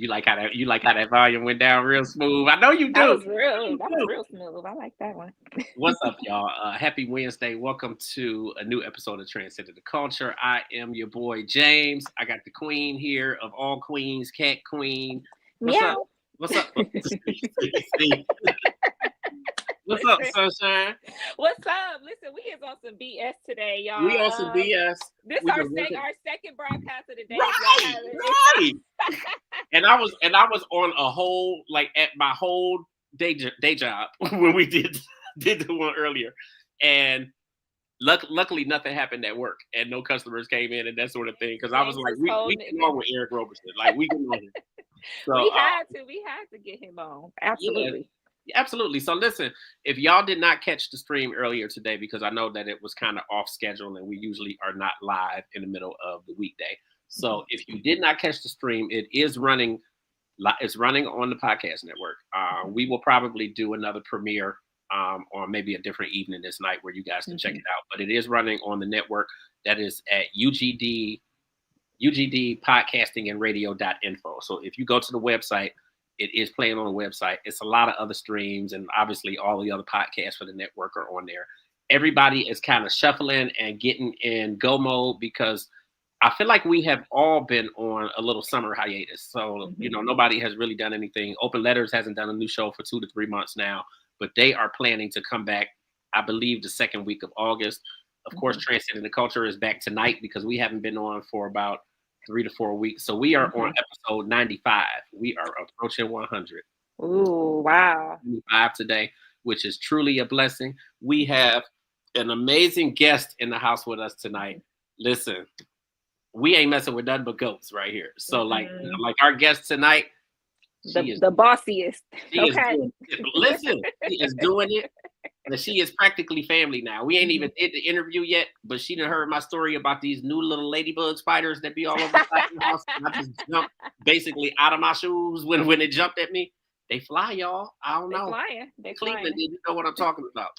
you like how that volume went down real smooth. I know you That do. was real. You That was do. real smooth. I like that one. What's up, y'all? Happy Wednesday. Welcome to a new episode of Transcending the Culture. I am your boy James. I got the queen here of all queens, Kat Kwueen. What's up? Meow. What's up? See? What's up, Listen, sunshine? what's up? Listen, we is on some BS today, We on some y'all. BS. This We our been working. our second broadcast of the day. If y'all Right, haven't, right. And I was on a whole at my whole day job when we did the one earlier, and luckily nothing happened at work and no customers came in and that sort of thing because I was James like was we holding get it. on with Eric Roberson, like we get on here. So We had to get him on. yeah. Absolutely. Absolutely. So listen, if y'all did not catch the stream earlier today, because I know that it was kind of off schedule and we usually are not live in the middle of the weekday. So if you did not catch the stream, it is running. It's running on the podcast network. We will probably do another premiere on maybe a different evening this night where you guys can check it out. But it is running on the network that is at UGD podcasting and radio.info. So if you go to the website, it is playing on the website. It's a lot of other streams, and obviously all the other podcasts for the network are on there. Everybody is kind of shuffling and getting in go mode because I feel like we have all been on a little summer hiatus. So, nobody has really done anything. Open Letters hasn't done a new show for 2 to 3 months now, but they are planning to come back, I believe, the second week of August. Of course, Transcending the Culture is back tonight because we haven't been on for about 3 to 4 weeks. So we are on episode 95. We are approaching 100. Ooh, wow. 95 today, which is truly a blessing. We have an amazing guest in the house with us tonight. Listen, we ain't messing with nothing but goats right here. So like our guest tonight, the bossiest. Listen, she is doing it. And she is practically family now. We ain't even did the interview yet, but she done heard my story about these new little ladybug spiders that be all over the house. And I just jumped basically out of my shoes when it jumped at me. They fly, y'all. I don't know. They Cleveland, flying. you know what I'm talking about.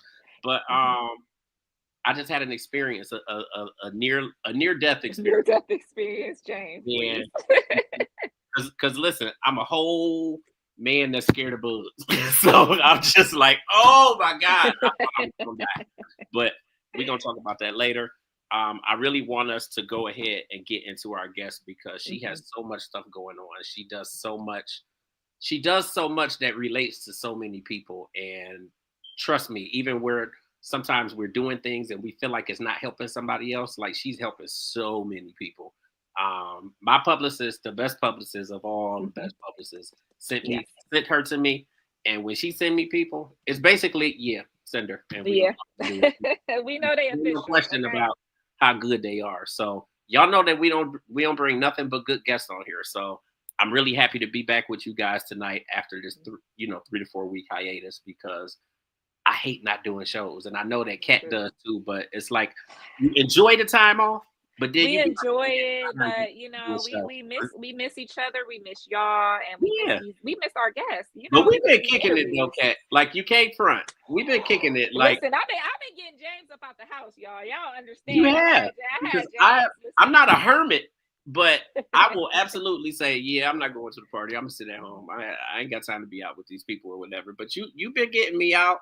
But I just had an experience, a near death experience. Near death experience, James. Yeah. Because listen, I'm a whole man that's scared of bugs. So I'm just like, oh my God, I'm gonna die. But we're gonna talk about that later. I really want us to go ahead and get into our guest because she has so much stuff going on. She does so much. She does so much that relates to so many people. And trust me, even where sometimes we're doing things and we feel like it's not helping somebody else, like she's helping so many people. My publicist, the best publicist of all the best publicists, sent her to me, and when she send me people, it's basically send her. And we know they official. No question about how good they are. So y'all know that we don't bring nothing but good guests on here. So I'm really happy to be back with you guys tonight after this 3 to 4 week hiatus because I hate not doing shows, and I know that Kat does too. But it's like you enjoy the time off. But then we enjoy it, but we miss each other, we miss y'all, and we miss our guests. But we've been kicking it though, Kat. Like you can't front. We've been kicking it. Like listen, I've been getting James up out the house, y'all. Y'all understand? You have. I'm not a hermit, but I will absolutely say, I'm not going to the party. I'm gonna sit at home. I ain't got time to be out with these people or whatever. But you've been getting me out.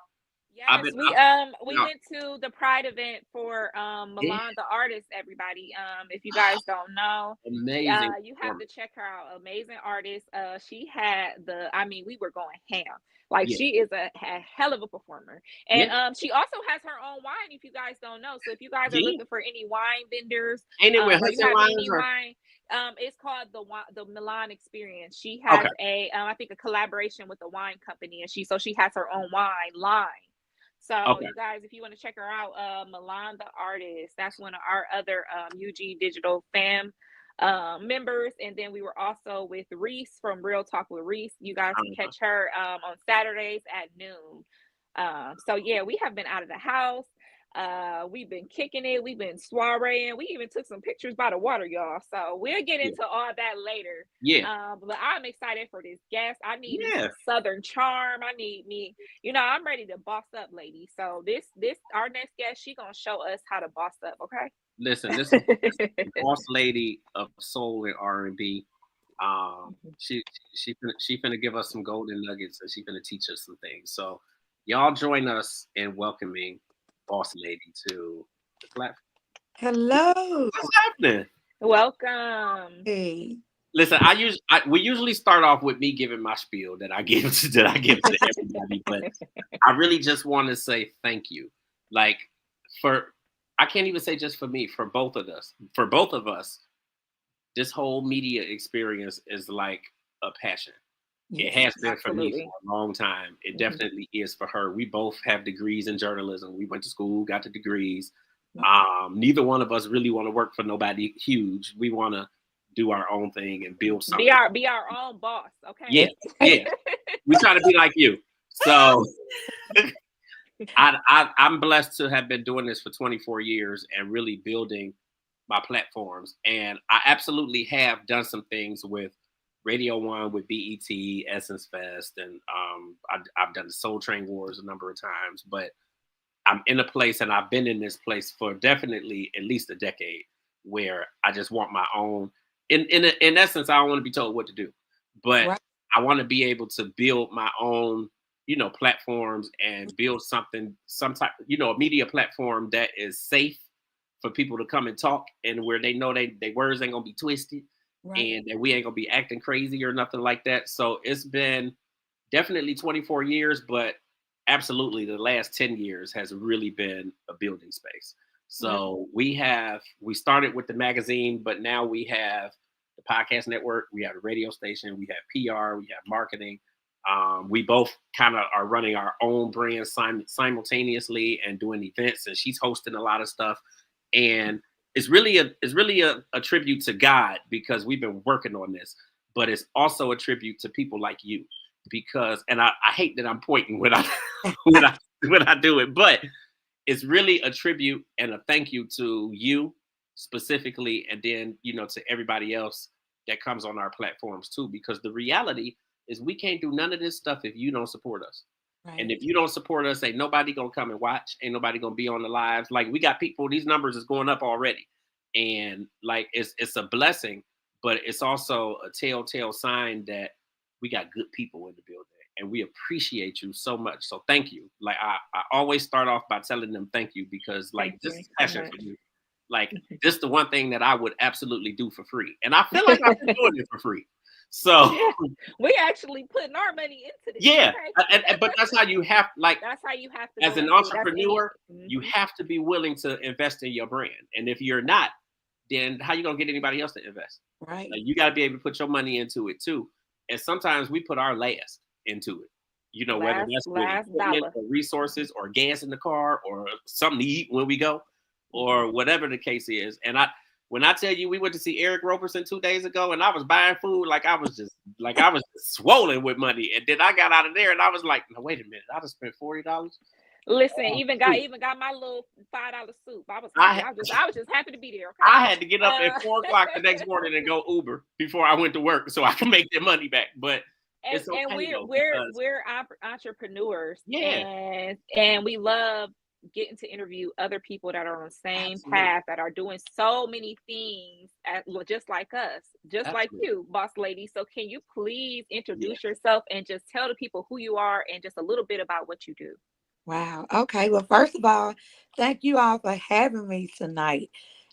Yes, we went to the Pride event for Milan the artist. Everybody, if you guys don't know, amazing. You have to check her out. Amazing artist. She had we were going ham. Like she is a hell of a performer, and she also has her own wine. If you guys don't know, so if you guys are looking for any wine vendors, ain't it with wine? It's called the Milan Experience. She has I think a collaboration with a wine company, and she has her own wine line. So you guys, if you want to check her out, Milan the artist, that's one of our other UG Digital fam members. And then we were also with Reese from Real Talk with Reese. You guys can catch her on Saturdays at noon. So we have been out of the house. We've been kicking it. We've been soireeing. We even took some pictures by the water, y'all. So we'll get into all that later. But I'm excited for this guest. I need some Southern charm. I need me, I'm ready to boss up, lady. So this our next guest, she gonna show us how to boss up. Okay. Listen, this is boss lady of soul and R&B. She finna give us some golden nuggets, and she finna teach us some things. So y'all join us in welcoming Boss Lady to the platform. Hello. What's happening? Welcome. Hey. Listen, we usually start off with me giving my spiel that I give to everybody, but I really just want to say thank you. Like I can't even say just for me, for both of us. For both of us, this whole media experience is like a passion. It has been for me for a long time. It definitely is for her. We both have degrees in journalism. We went to school, got the degrees. Neither one of us really want to work for nobody huge. We want to do our own thing and build something. Be our own boss, okay? Yeah. We try to be like you. So I'm blessed to have been doing this for 24 years and really building my platforms. And I absolutely have done some things with Radio One, with BET, Essence Fest, and I've done the Soul Train Wars a number of times. But I'm in a place, and I've been in this place for definitely at least a decade, where I just want my own. In essence, I don't want to be told what to do, but I want to be able to build my own, platforms and build some type, a media platform that is safe for people to come and talk, and where they know they words ain't gonna be twisted, and that we ain't gonna be acting crazy or nothing like that. So it's been definitely 24 years, but absolutely the last 10 years has really been a building space. So we started with the magazine, but now we have the podcast network, we have a radio station, we have PR, we have marketing. We both kind of are running our own brand simultaneously and doing events, and she's hosting a lot of stuff. And it's really a tribute to God, because we've been working on this, but it's also a tribute to people like you, because, and I hate that I'm pointing when I when I do it, but it's really a tribute and a thank you to you specifically, and then to everybody else that comes on our platforms too, because the reality is we can't do none of this stuff if you don't support us. And if you don't support us, ain't nobody gonna come and watch, ain't nobody gonna be on the lives. Like, we got people, these numbers is going up already, and like it's a blessing, but it's also a telltale sign that we got good people in the building, and we appreciate you so much. So thank you. Like, I always start off by telling them thank you, because like this is passion for you. Like, this is the one thing that I would absolutely do for free, and I feel like I've been doing it for free. So we actually putting our money into this. Yeah, but that's how you have, that's how you have to. As an entrepreneur, you have to be willing to invest in your brand, and if you're not, then how you gonna get anybody else to invest? Right. Like, you got to be able to put your money into it too. And sometimes we put our last into it. Whether that's with or resources or gas in the car or something to eat when we go, or whatever the case is. And when I tell you, we went to see Eric Roberson 2 days ago, and I was buying food like I was just swollen with money. And then I got out of there, and I was like, no, wait a minute, I just spent $40. Listen, even got my little $5 soup. I was just happy to be there. Okay? I had to get up at 4 o'clock the next morning and go Uber before I went to work so I can make that money back. But it's okay, and we're entrepreneurs, and we love getting to interview other people that are on the same path, that are doing so many things just like us, like you, Boss Lady. So can you please introduce yourself and just tell the people who you are and just a little bit about what you do? Wow. Okay. Well, first of all, thank you all for having me tonight.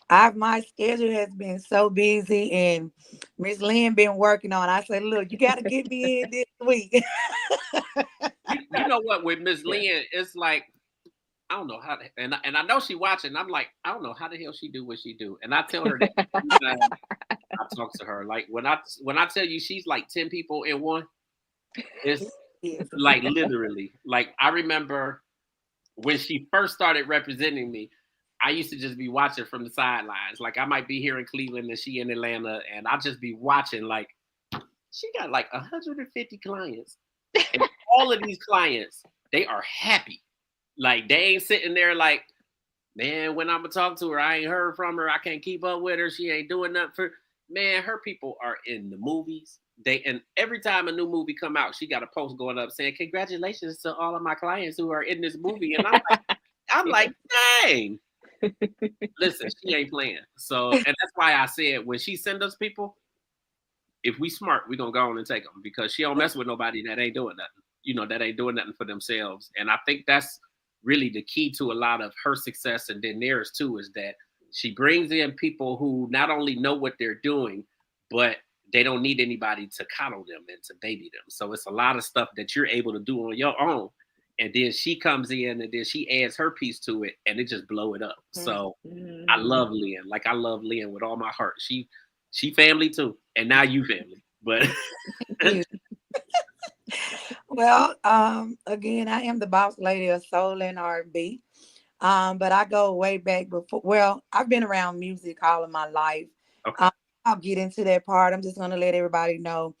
My schedule has been so busy, and Miss Lynn been working on. I said, look, you got to get me in this week. you know what, with Miss Lynn, it's like, I don't know how to, and I know she watching. I'm like, I don't know how the hell she do what she do. And I tell her that I talk to her. Like, when I tell you she's like 10 people in one, it's like literally. Like, I remember when she first started representing me, I used to just be watching from the sidelines. Like, I might be here in Cleveland and she in Atlanta, and I'll just be watching. Like, she got like 150 clients. And all of these clients, they are happy. Like, they ain't sitting there like, man, when I'm gonna talk to her, I ain't heard from her. I can't keep up with her. She ain't doing nothing for. Man, her people are in the movies. And every time a new movie come out, she got a post going up saying, congratulations to all of my clients who are in this movie. And I'm like, dang. Listen, she ain't playing. So, and that's why I said, when she send us people, if we smart, we gonna go on and take them because she don't mess with nobody that ain't doing nothing. That ain't doing nothing for themselves. And I think that's really the key to a lot of her success and then theirs too, is that she brings in people who not only know what they're doing, but they don't need anybody to coddle them and to baby them. So it's a lot of stuff that you're able to do on your own. And then she comes in and then she adds her piece to it and it just blow it up. So I love Lynn. Like I love Lynn with all my heart. She family too. And now you family. But Well, again, I am the boss lady of soul and R&B. But I go way back before. Well, I've been around music all of my life. okay. I'll get into that part. I'm just gonna let everybody know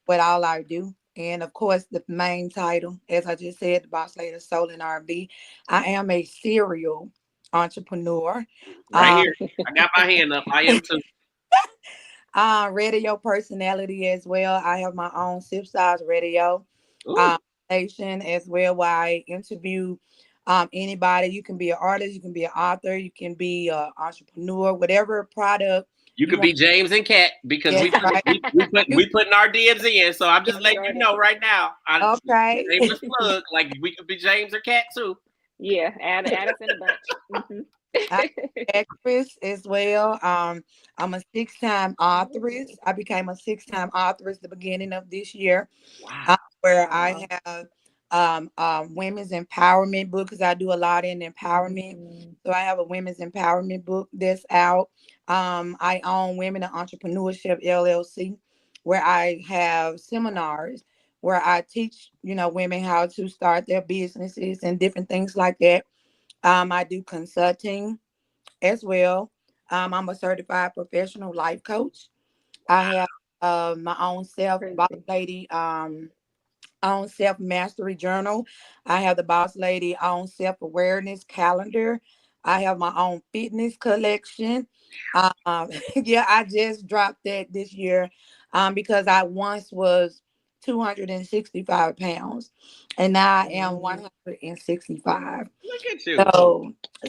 what all I do. And of course, the main title, as I just said, the boss lady of soul and R&B. I am a serial entrepreneur. Right here. I got my hand up. I am too. Radio personality as well. I have my own Sip Size Radio station as well, where I interview anybody. You can be an artist, you can be an author, you can be an entrepreneur, whatever product you could want. be James and Kat because Yes, right. we putting our DMs in. So I'm just letting you know right now. Okay. Shameless plug. Like we could be James or Kat too. Yeah, add us in a bunch. I'm an actress as well. I'm a 6-time authoress. I became a 6-time authoress the beginning of this year. Wow. Where I have women's empowerment book because I do a lot in empowerment. So I have a women's empowerment book that's out. I own Women in Entrepreneurship LLC, where I have seminars where I teach, women how to start their businesses and different things like that. I do consulting as well. I'm a certified professional life coach. I have my own self, boss Crazy. lady, own self mastery journal. I have the boss lady own self awareness calendar. I have my own fitness collection. Yeah, I just dropped that this year because I once was 265 pounds and now I am 165. Look at you.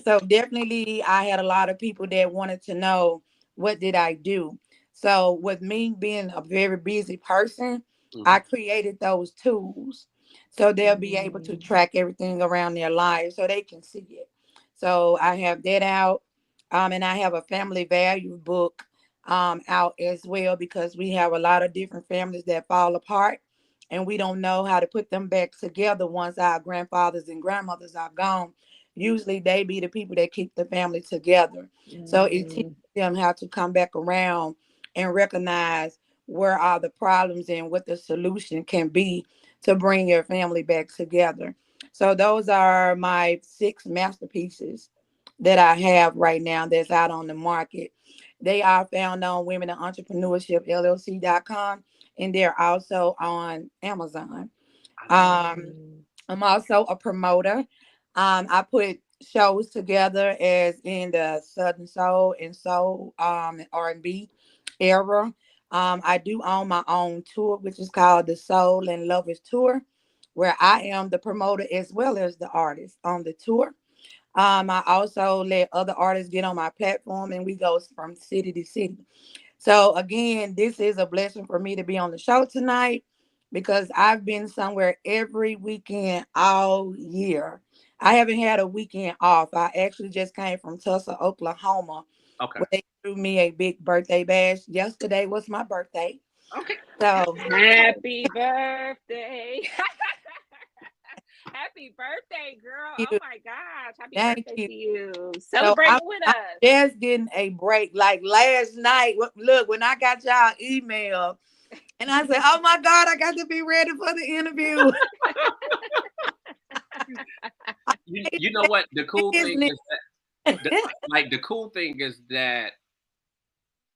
So definitely I had a lot of people that wanted to know what did I do. So with me being a very busy person, I created those tools so they'll be able to track everything around their lives so they can see it. So I have that out. And I have a family value book out as well because we have a lot of different families that fall apart and we don't know how to put them back together once our grandfathers and grandmothers are gone. Usually they be the people that keep the family together. So it teaches them how to come back around and recognize where are the problems and what the solution can be to bring your family back together. So those are my 6 masterpieces that I have right now that's out on the market. They are found on Women in Entrepreneurship LLC.com and they're also on Amazon. I'm also a promoter. I put shows together as in the Southern Soul and Soul R&B era. I do own my own tour, which is called the Soul and Lovers Tour, where I am the promoter as well as the artist on the tour. I also let other artists get on my platform and we go from city to city. So again, this is a blessing for me to be on the show tonight because I've been somewhere every weekend all year. I haven't had a weekend off. I actually just came from Tulsa, Oklahoma, Okay. where they threw me a big birthday bash. Yesterday was my birthday. Okay. So Happy birthday. Happy birthday, girl. you, Oh my gosh. Happy thank birthday you. to you. So Celebrating with I'm us. just getting a break. Like last night, look, when I got y'all email, and I said, "Oh my God, I got to be ready for the interview." You know what? The cool thing is the cool thing is that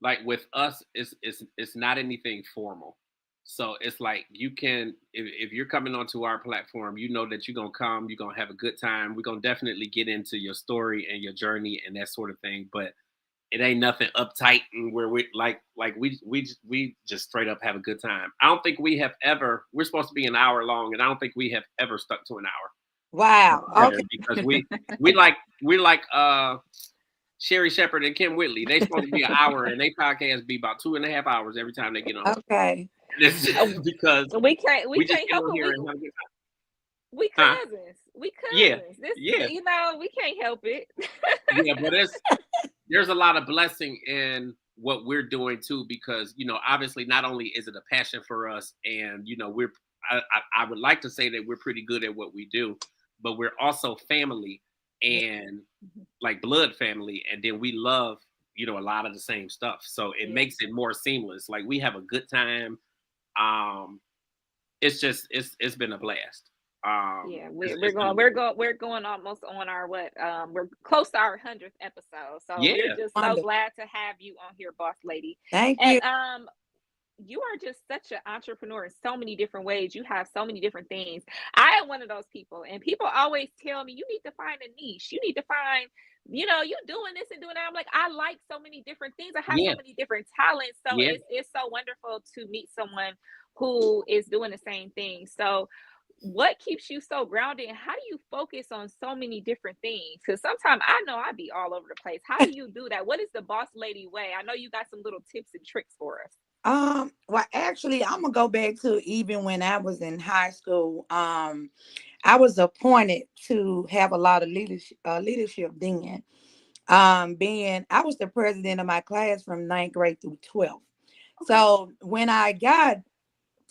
like with us, it's not anything formal. So it's like you can if you're coming onto our platform, you know that you're gonna come, you're gonna have a good time. We're gonna definitely get into your story and your journey and that sort of thing. But it ain't nothing uptight and where we just straight up have a good time. I don't think we have ever. We're supposed to be an hour long, and I don't think we have ever stuck to an hour Wow. ever Okay. because we like Sherry Shepherd and Kim Whitley. They supposed to be an hour, and they podcast be about 2.5 hours every time they get on. Okay. And it's just because we can't we just get help on it. here and have a good We time. Huh? cousins. We Yeah, cousins. This, yeah, you know, we can't help it. yeah. But there's a lot of blessing in what we're doing too, because obviously not only is it a passion for us, and I would like to say that we're pretty good at what we do, but we're also family and like blood family, and then we love a lot of the same stuff, so it makes it more seamless. Like, we have a good time. It's been a blast. Yeah, we're going almost on our we're close to our 100th episode, so we're just so glad to have you on here, Boss Lady. Thank you. And you are just such an entrepreneur in so many different ways. You have so many different things. I am one of those people, and people always tell me, you need to find a niche. You need to find, you doing this and doing that. I'm like, I like so many different things. I have so many different talents. So it's so wonderful to meet someone who is doing the same thing. So what keeps you so grounded, and how do you focus on so many different things? Because sometimes I know I be all over the place. How do you do that? What is the Boss Lady way? I know you got some little tips and tricks for us. Well, actually, I'm gonna go back to even when I was in high school. I was appointed to have a lot of leadership then. Being I was the president of my class from 9th grade through 12th. Okay. So when I got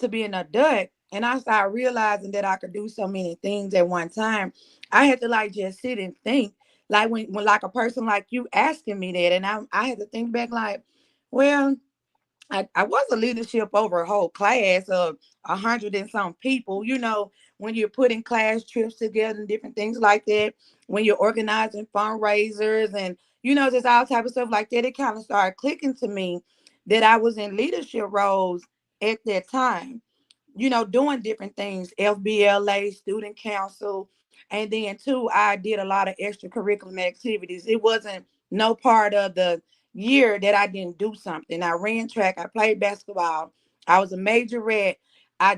to be an adult and I started realizing that I could do so many things at one time, I had to like just sit and think. Like when like a person like you asking me that, and I had to think back like, well, I was a leadership over a whole class of 100 and some people, when you're putting class trips together and different things like that, when you're organizing fundraisers and, just all type of stuff like that, it kind of started clicking to me that I was in leadership roles at that time, doing different things, FBLA, student council. And then too, I did a lot of extracurricular activities. It wasn't no part of the year that I didn't do something. I ran track, I played basketball, I was a majorette. I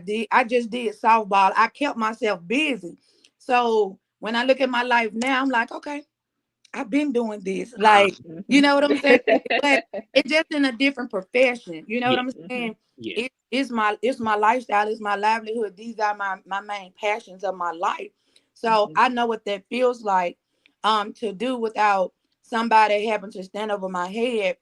just did softball. I kept myself busy. So when I look at my life now, I'm like, okay, I've been doing this. Like, you know what I'm saying? But it's just in a different profession. You know what I'm saying? Yeah. It's my lifestyle, it's my livelihood. These are my main passions of my life. So I know what that feels like to do without somebody having to stand over my head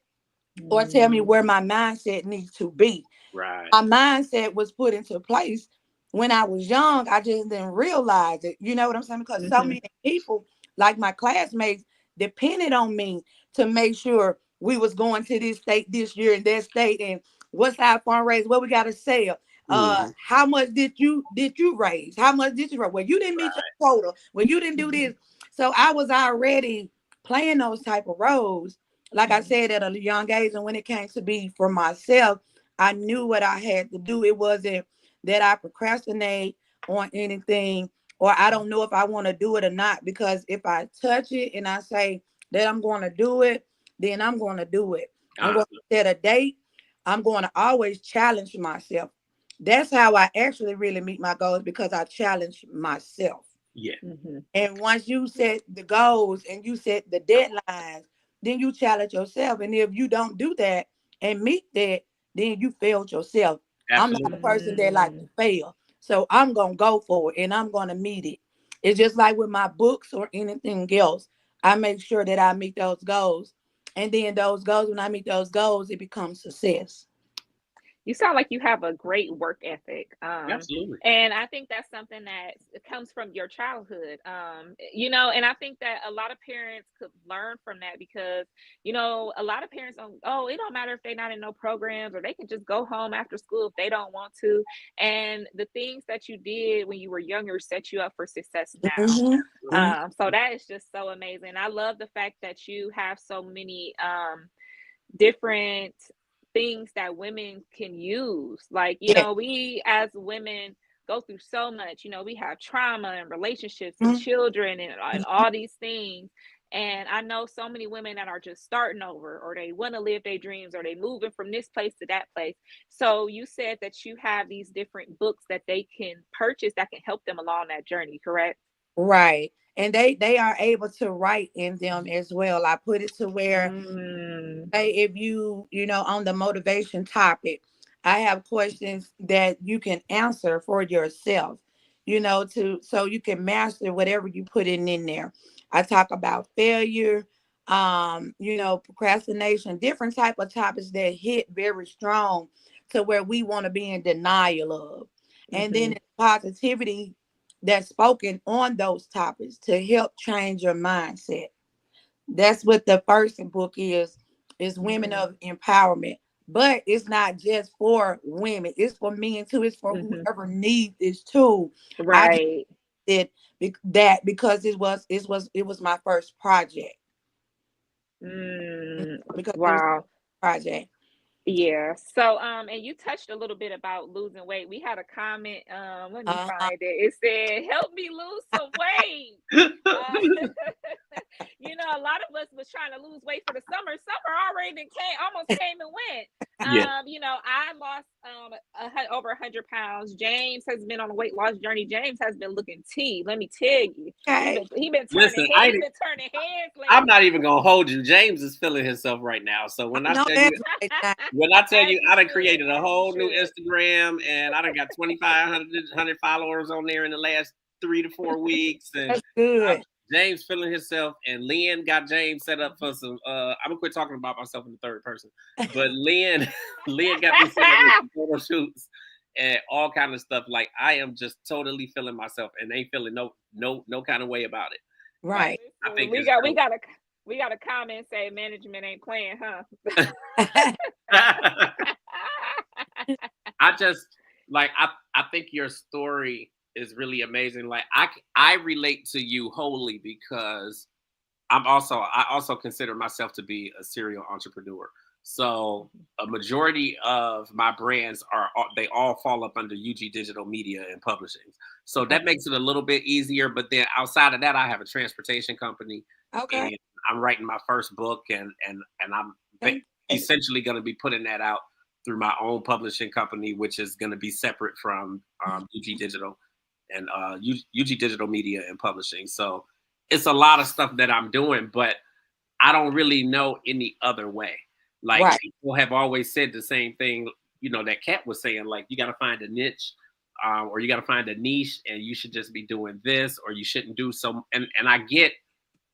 or tell me where my mindset needs to be. Right. My mindset was put into place when I was young. I just didn't realize it. You know what I'm saying? Because so many people, like my classmates, depended on me to make sure we was going to this state this year and that state, and what's our fundraiser, what we got to sell. How much did you raise? How much did you raise? Well, you didn't meet your quota. Well, you didn't do this. So I was already playing those type of roles, like I said, at a young age. And when it came to be for myself, I knew what I had to do. It wasn't that I procrastinate on anything, or I don't know if I want to do it or not. Because if I touch it and I say that I'm going to do it, then I'm going to do it. I'm going to set a date. I'm going to always challenge myself. That's how I actually really meet my goals, because I challenge myself. Yeah. And once you set the goals and you set the deadlines, then you challenge yourself. And if you don't do that and meet that, then you failed yourself. Absolutely. I'm not a person that like to fail. So I'm going to go for it and I'm going to meet it. It's just like with my books or anything else. I make sure that I meet those goals. And then those goals, when I meet those goals, it becomes success. You sound like you have a great work ethic. Absolutely. And I think that's something that comes from your childhood. And I think that a lot of parents could learn from that, because, a lot of parents it don't matter if they're not in no programs, or they can just go home after school if they don't want to. And the things that you did when you were younger set you up for success now. So that is just so amazing. I love the fact that you have so many different things that women can use. Like, we as women go through so much. We have trauma and relationships and children and all these things. And I know so many women that are just starting over, or they want to live their dreams, or they moving from this place to that place. So you said that you have these different books that they can purchase that can help them along that journey, correct? Right. and they are able to write in them as well. I put it to where, Mm. say, if you know, on the motivation topic, I have questions that you can answer for yourself, you know, to so you can master whatever you put in there. I talk about failure, you know, procrastination, different type of topics that hit very strong to where we want to be in denial of. And then Mm-hmm. it's positivity that's spoken on those topics to help change your mindset. That's what the first book is women Mm-hmm. of empowerment. But it's not just for women, it's for men too, it's for Mm-hmm. whoever needs this too. I just Right. did that because it was my first project. Mm. Because it was Wow. a project. Yeah. So, and you touched a little bit about losing weight. We had a comment. Let me Uh-huh. find it. It said, "Help me lose some weight." Uh, a lot of us was trying to lose weight for the summer. Summer already almost came and went. Yeah. I lost over 100 pounds. James has been on a weight loss journey. James has been looking T. Let me tell you, Okay. he been turning Listen, head. He been turning heads I'm lately. not even gonna hold you. James is feeling himself right now. So I know that's right now. As I you done should, created a as you whole new should. Instagram, and I done got 2,500 followers on there in the last 3 to 4 weeks, and That's good. James feeling himself, and Lynn got James set up for some. I'm gonna quit talking about myself in the third person, but Lynn, Lynn got me set up with some photo shoots and all kind of stuff. Like I am just totally feeling myself, and ain't feeling no kind of way about it. Like Right. I Listen, think we it's got we dope. got a we got a comment say management ain't playing, huh? I just like I think your story is really amazing. Like I relate to you wholly because I also consider myself to be a serial entrepreneur. So a majority of my brands they all fall up under UG Digital Media and Publishing. So that makes it a little bit easier. But then outside of that, I have a transportation company, Okay. and I'm writing my first book, and I'm Okay. essentially going to be putting that out through my own publishing company, which is going to be separate from UG Digital and UG Digital Media and Publishing. So it's a lot of stuff that I'm doing, but I don't really know any other way. Like Right. people have always said the same thing, that Kat was saying, like you got to find a niche, or you got to find a niche, and you should just be doing this, or you shouldn't do so. And I get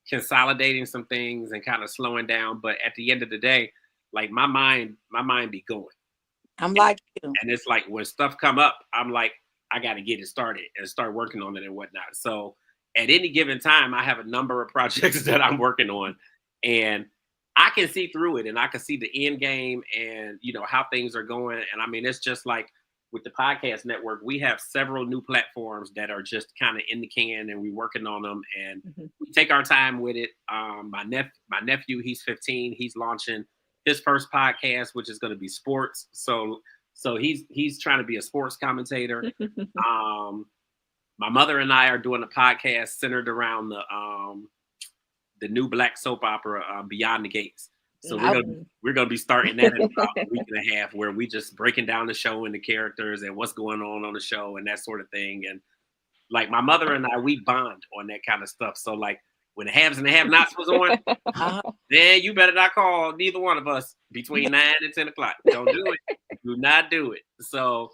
consolidating some things and kind of slowing down, but at the end of the day, like my mind be going, I'm and, like you. and it's like when stuff come up, I'm like, I got to get it started and start working on it and whatnot. So at any given time, I have a number of projects that I'm working on, and I can see through it, and I can see the end game, and how things are going. And I mean, it's just like with the podcast network, we have several new platforms that are just kind of in the can, and we're working on them, and Mhm. we take our time with it. My nephew, he's 15. He's launching his first podcast, which is going to be sports. So he's trying to be a sports commentator. Um, my mother and I are doing a podcast centered around the new black soap opera, Beyond the Gates. So we're Okay. gonna we're gonna be starting that in about a week and a half, where we just breaking down the show and the characters and what's going on the show and that sort of thing. And like my mother and I, we bond on that kind of stuff. So like when the haves and the have-nots was on, Uh-huh. then you better not call neither one of us between 9 and 10 o'clock. Don't do it. Do not do it. So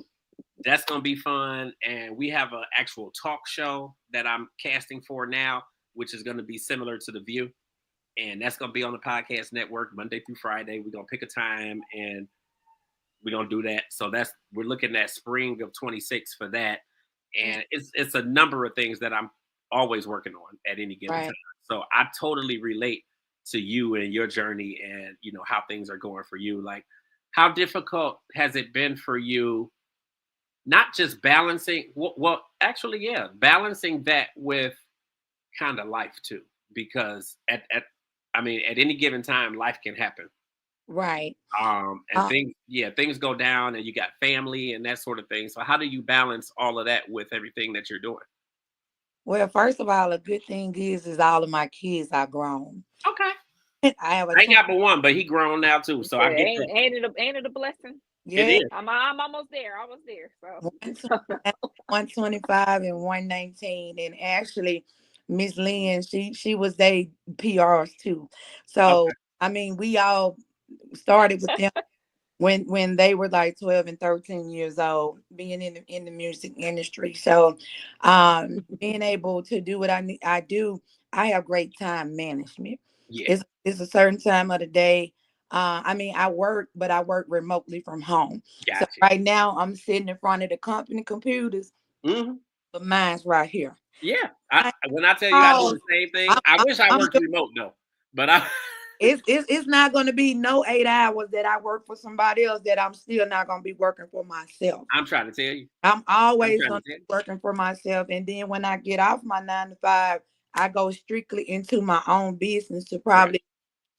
that's gonna be fun. And we have an actual talk show that I'm casting for now, which is gonna be similar to The View. And that's gonna be on the podcast network Monday through Friday. We're gonna pick a time and we're gonna do that. So we're looking at spring of 26 for that. And it's a number of things that I'm always working on at any given Right. time. So I totally relate to you and your journey, and how things are going for you. Like how difficult has it been for you, not just balancing, well actually, yeah, balancing that with kind of life too, because at any given time life can happen, Right. and Uh, things go down, and you got family and that sort of thing. So how do you balance all of that with everything that you're doing? well, first of all, a good thing is all of my kids are grown. Okay. I have a I ain't 20, got but one, but he grown now too, You so I said, get that. ain't it a blessing? It yeah, is. I'm almost there. Almost there. So 129, 125 and 119. And actually, Miss Lynn, she was they PRs too. So Okay. I mean, we all started with them when they were like 12 and 13 years old, being in the music industry. So being able to do what I do, I have great time management. Yeah. It's a certain time of the day. I mean, I work, but I work remotely from home. So Gotcha. right now I'm sitting in front of the company computers, Hmm. but mine's right here. Yeah. I, When I tell you I do oh, the same thing, I wish I I'm worked remote though. But I it's not going to be no 8 hours that I work for somebody else that I'm still not going to be working for myself. I'm trying to tell you. I'm I'm always trying to going to tell be working for myself. And then when I get off my 9 to 5, I go strictly into my own business to you. Right. probably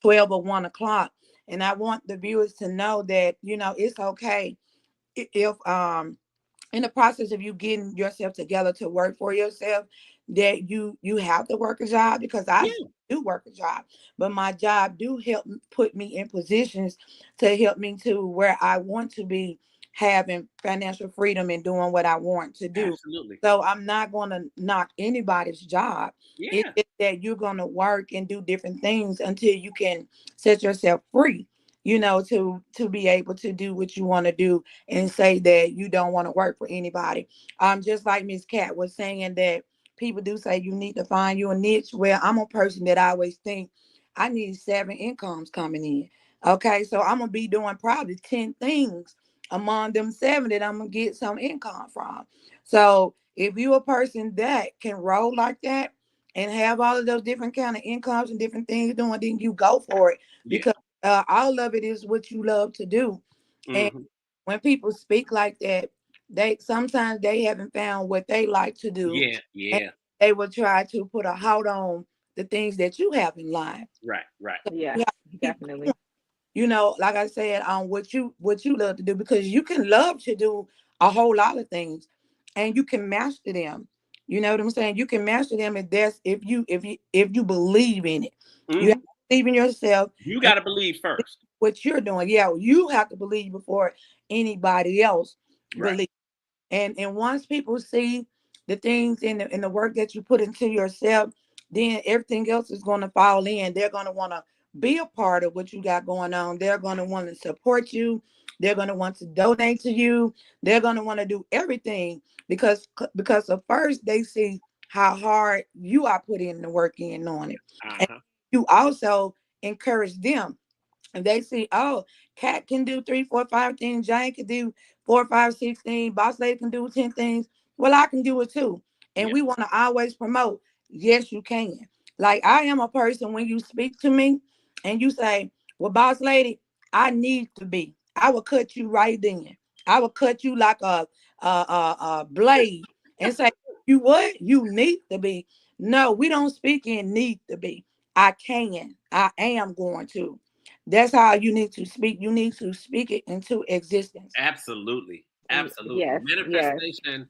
12 or 1 o'clock. And I want the viewers to know that, it's okay if in the process of you getting yourself together to work for yourself, that you have to work a job, because I Yeah. do work a job, but my job do help put me in positions to help me to where I want to be, having financial freedom and doing what I want to do. Absolutely. So I'm not going to knock anybody's job. It's Yeah. just that you're going to work and do different things until you can set yourself free, to be able to do what you want to do, and say that you don't want to work for anybody. Just like Miss Kat was saying, that people do say you need to find you a niche. Well, I'm a person that I always think I need 7 incomes coming in. Okay, so I'm gonna be doing probably 10 things among them 7 that I'm gonna get some income from. So if you a person that can roll like that and have all of those different kind of incomes and different things doing, then you go for it, Yeah. because all of it is what you love to do. And Hmm. when people speak like that, they sometimes they haven't found what they like to do, Yeah. and Yeah. they will try to put a halt on the things that you have in life. Right. Right. So you Yes, have to keep definitely. going. Like I said, on what you love to do, because you can love to do a whole lot of things, and you can master them. You know what I'm saying? You can master them if you believe in it. You have Hmm. to believe in yourself You and got to believe first. what you're doing. Yeah, you have to believe before anybody else Right. believes. And once people see the things in the work that you put into yourself, then everything else is going to fall in. They're going to want to be a part of what you got going on. They're going to want to support you. They're going to want to donate to you. They're going to want to do everything, because of first they see how hard you are putting the work in on it, and Uh-huh. you also encourage them. And they see, oh, Kat can do 3, 4, 5 things. Jane can do 4, 5, 16. Boss Lady can do 10 things. Well, I can do it too. And Yeah. we want to always promote. Yes, you can. Like, I am a person, when you speak to me and you say, well, Boss Lady, I need to be, I will cut you right then. I will cut you like a blade and say, you what? You need to be. No, we don't speak in need to be. I can. I am going to. That's how you need to speak. You need to speak it into existence. Absolutely. Absolutely. Yes, yes. Manifestation,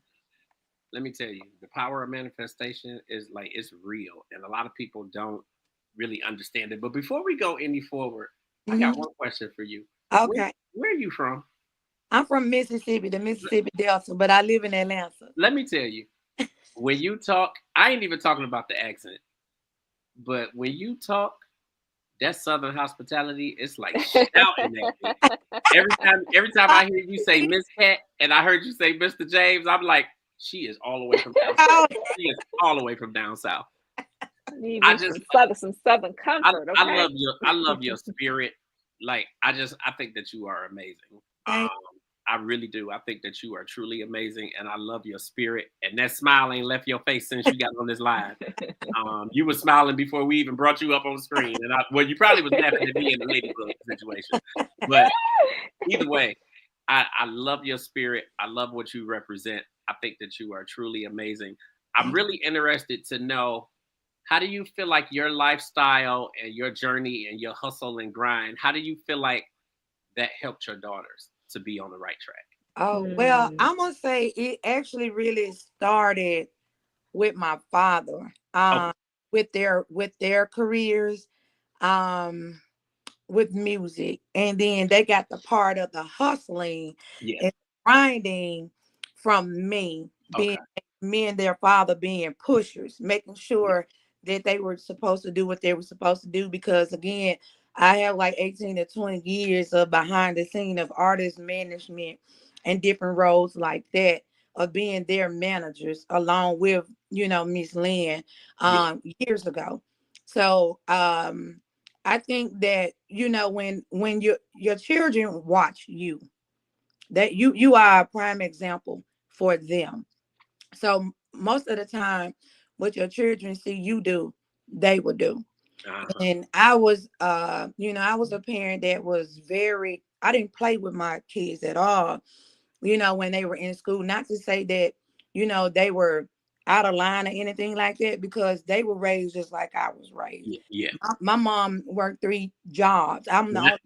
let me tell you, the power of manifestation is like it's real. And a lot of people don't really understand it. But before we go any forward, I got Mhm. one question for you. Where Okay. where are you from? I'm from Mississippi, the Mississippi Delta, but I live in Atlanta. Let me tell you, when you talk, I ain't even talking about the accent, but when you talk, that Southern hospitality, it's like shouting at me. Every time I hear you say Miss Cat and I heard you say Mr. James, I'm like, she is all the way from down south. Oh, She is all the way from down south. Need I me just some southern comfort, okay? I love your spirit. Like I think that you are amazing. thank I really do. I think that you are truly amazing, and I love your spirit. And that smile ain't left your face since you got on this live. You were smiling before we even brought you up on screen, and well, you probably was laughing at me in the ladybug situation. But either way, I love your spirit. I love what you represent. I think that you are truly amazing. I'm thank really interested to know, how do you feel like your lifestyle and your journey and your hustle and grind, how do you feel like that helped your daughters to be on the right track? Oh, well, Mm, I'm gonna say it actually really started with my father, Okay. with their careers, um, with music, and then they got the part of the hustling Yeah. and grinding from me being Okay. me and their father being pushers, making sure that they were supposed to do what they were supposed to do. Because again, I have like 18 to 20 years of behind the scene of artist management and different roles like that, of being their managers along with, Miss Lynn Yeah. years ago. So I think that, when your children watch you, that you are a prime example for them. So most of the time, what your children see you do, they will do. Uh-huh. And I was, I was a parent that was very. I didn't play with my kids at all. When they were in school, not to say that, they were out of line or anything like that, because they were raised just like I was raised. Yeah. Yeah. My mom worked 3 jobs. Mine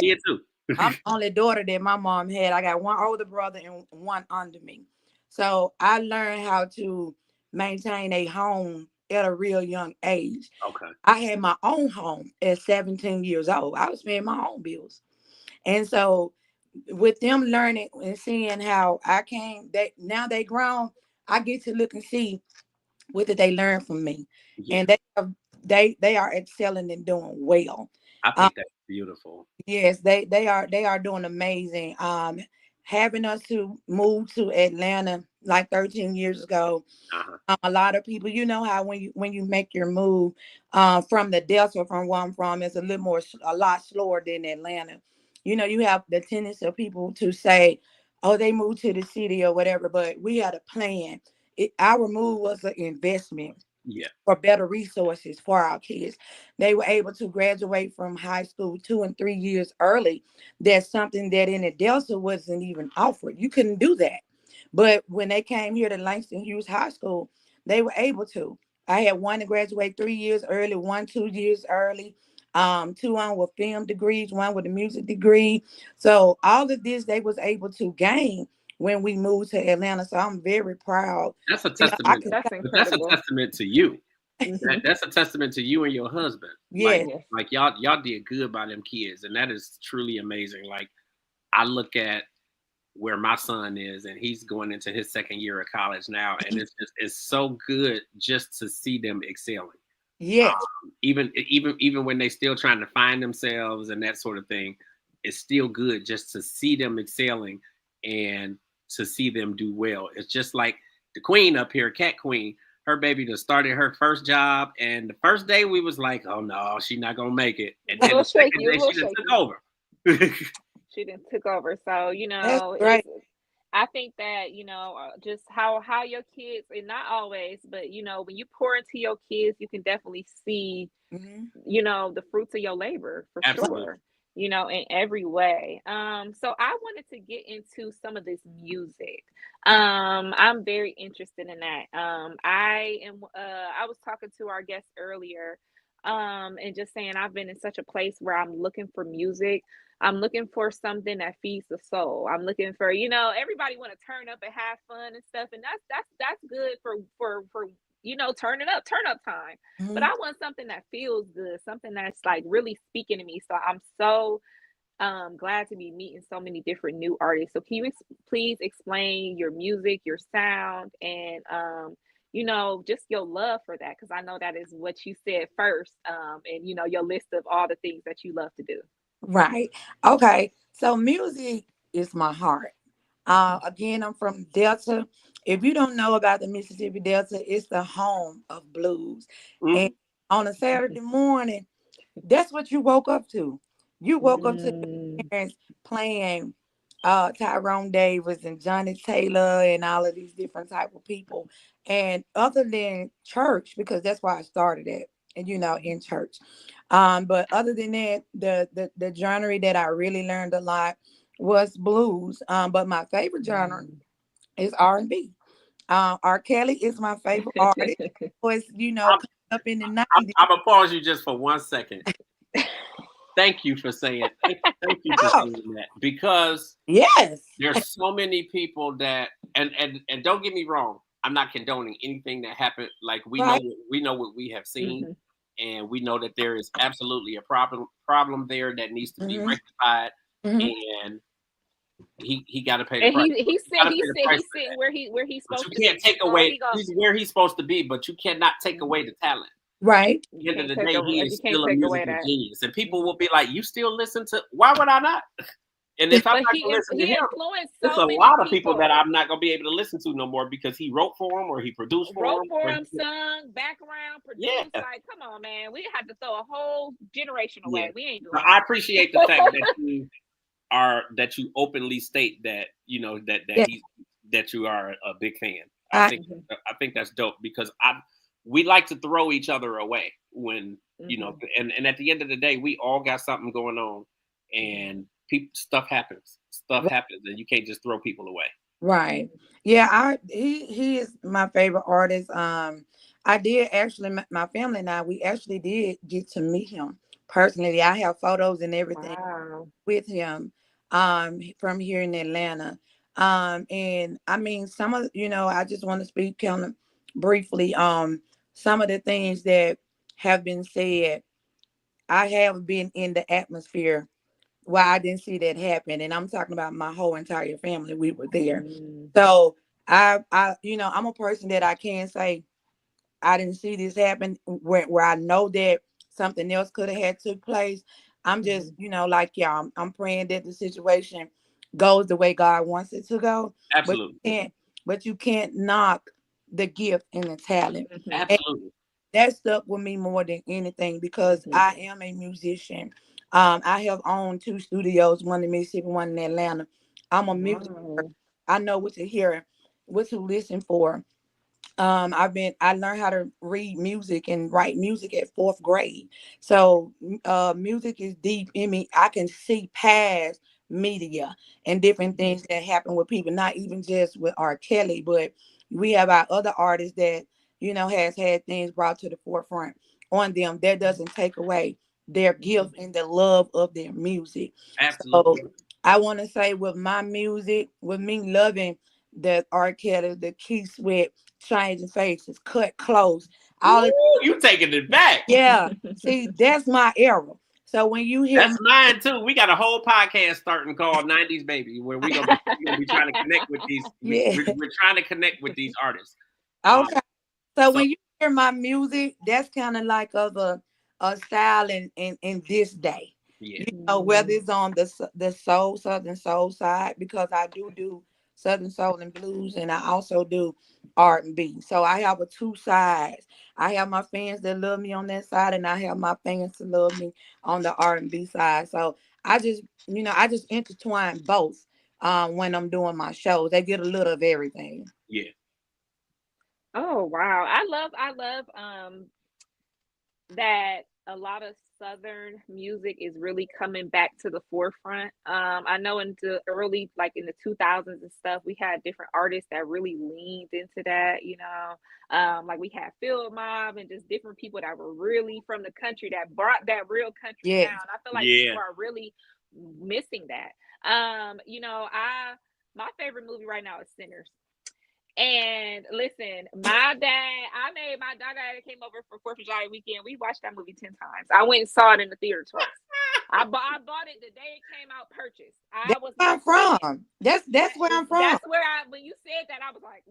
did too. I'm the only daughter that my mom had. I got one older brother and one under me. So I learned how to maintain a home at a real young age. Okay. I had my own home at 17 years old. I was paying my own bills. And so with them learning and seeing how I came, they now they grown, I get to look and see what did they learn from me. Yeah. And they are excelling and doing well. I Um, think that's beautiful. Yes, they are doing amazing. Having us to move to Atlanta like 13 years ago. Uh-huh. A lot of people, you know how when you make your move from the Delta, from where I'm from, it's a lot slower than Atlanta. You have the tendency of people to say, "Oh, they moved to the city or whatever," but we had a plan. Our move was an investment Yeah. for better resources for our kids. They were able to graduate from high school 2 and 3 years early. That's something that in the Delta wasn't even offered. You couldn't do that. But when they came here to Langston Hughes High School, they were able to. I had one to graduate 3 years early, one 2 years early, two on with film degrees, one with a music degree. So all of this they was able to gain when we moved to Atlanta. So I'm very proud. That's a I testament. could, That's But that's a incredible. testament to you. Hmm. That's a testament to you and your husband. Like yes. Yes. like y'all did good by them kids, and that is truly amazing. Like I look at where my son is, and he's going into his second year of college now, and it's so good just to see them excelling. Yes, Even when they still trying to find themselves and that sort of thing, it's still good just to see them excelling and to see them do well. It's just like the queen up here, Kat Kwueen. Her baby just started her first job, and the first day we was like, "Oh no, she's not gonna make it." And A then little the second shaky, a day, little she just took shaky. over. She didn't took over. So, that's it's great. I think that, just how your kids, and not always, but when you pour into your kids, you can definitely see, Mhm. the fruits of your labor for Absolutely. sure, in every way. So I wanted to get into some of this music. I'm very interested in that. I was talking to our guest earlier, and just saying I've been in such a place where I'm looking for music. I'm looking for something that feeds the soul. I'm looking for, everybody want to turn up and have fun and stuff, and that's good for turn up time. But Mhm. I want something that feels good, something that's like really speaking to me. So I'm so glad to be meeting so many different new artists. So can you please explain your music, your sound, and just your love for that? Because I know that is what you said first, and your list of all the things that you love to do. Right. Okay. So music is my heart. Again, I'm from Delta. If you don't know about the Mississippi Delta, it's the home of blues. And Hmm. on a Saturday morning, that's what you woke up to. You woke up to your Mm, parents playing Tyrone Davis and Johnny Taylor and all of these different type of people. And other than church, because that's why I started it, and in church. But other than that, the genre that I really learned a lot was blues. But my favorite genre mm. is R&B. R. Kelly is my favorite artist. Was I'm, coming up in the I'm, 90s. I'm gonna pause you just for 1 second. Thank you for saying. Thank you for Oh, saying that because yes. there's so many people that and don't get me wrong. I'm not condoning anything that happened. Like Right. we know what we have seen, Mhm. and we know that there is absolutely a problem there that needs to be Hmm. rectified. Hmm. And he got to pay the And price. he's sitting where he's But supposed you to can't be. take So away. he go. He's where he's supposed to be, but you cannot take away the talent. Right. At the end of the day, he is You can't still a take away musical that. genius, and people will be like, "You still listen to? Why would I not?" And if I'm But not gonna listen to he him, influenced there's so a many lot of people that people. I'm not gonna be able to listen to no more because he wrote for him or he produced for Wrote him. for him, sung, background, produced. Yeah, Like, come on, man. We had to throw a whole generation yeah. away. We ain't So doing I that. appreciate the fact that you openly state that Yeah. that you are a big fan. I I think I think that's dope because we like to throw each other away when and at the end of the day we all got something going on and stuff happens and you can't just throw people away. right. Yeah, he is my favorite artist. I did actually my family and I we actually did get to meet him personally. I have photos and everything Wow. with him from here in Atlanta. And I mean some of I just want to speak kind of briefly some of the things that have been said. I have been in the atmosphere why I didn't see that happen. And I'm talking about my whole entire family. We were there. Mm. So I'm a person that I can say I didn't see this happen where I know that something else could have had took place. I'm just, like y'all, I'm praying that the situation goes the way God wants it to go. But Absolutely. you can't knock the gift and the talent. And Absolutely. that stuck with me more than anything because I am a musician. I have owned 2 studios, one in Mississippi, one in Atlanta. I'm a music person. Wow. I know what to hear, what to listen for. I learned how to read music and write music at 4th grade. So music is deep in me. I can see past media and different things that happen with people, not even just with R. Kelly, but we have our other artists that, has had things brought to the forefront on them. That doesn't take away their gift and the love of their music. So Absolutely. I want to say with my music, with me loving the R. Kelly, the Keith Sweat, changing faces, cut close. All of, Ooh, you taking it back. yeah. See, that's my era. So when you hear That's mine too. We got a whole podcast starting called '90s Baby, where we gonna be trying to connect with these. yeah, We're trying to connect with these artists. okay. So So when you hear my music, that's kind of like of a style in this day. yeah, Whether it's on the soul, Southern soul side, because I do Southern soul and blues, and I also do R&B. So I have 2 sides. I have my fans that love me on that side, and I have my fans that love me on the R&B side. So I just intertwine both when I'm doing my shows. They get a little of everything. yeah, Oh wow. I love that a lot of Southern music is really coming back to the forefront. I know in the early, like in the 2000s and stuff, we had different artists that really leaned into that, like we had Field Mob and just different people that were really from the country that brought that real country Yes. sound. I feel like yeah. people are really missing that. My favorite movie right now is Sinners. And listen, my dad came over for 4th of July weekend. We watched that movie 10 times. I went and saw it in the theater twice. I bought it the day it came out purchased. I That's was where I'm like, man, from. That's where I'm from. that's where when you said that, I was like,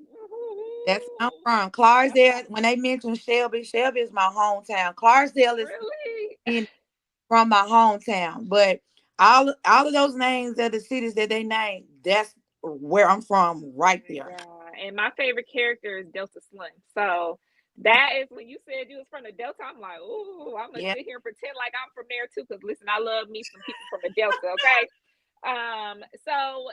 That's where ooh, I'm from. Clarksdale. When they mention Shelby is my hometown. Clarksdale is really? in from my hometown. But all of those names of the cities that they name, that's where I'm from, right there. Yeah, and my favorite character is Delta Slim. So that is when you said you was from the Delta. I'm like, ooh, I'm gonna Yeah. sit here and pretend like I'm from there too. Cause listen, I love me some people from the Delta. Okay. So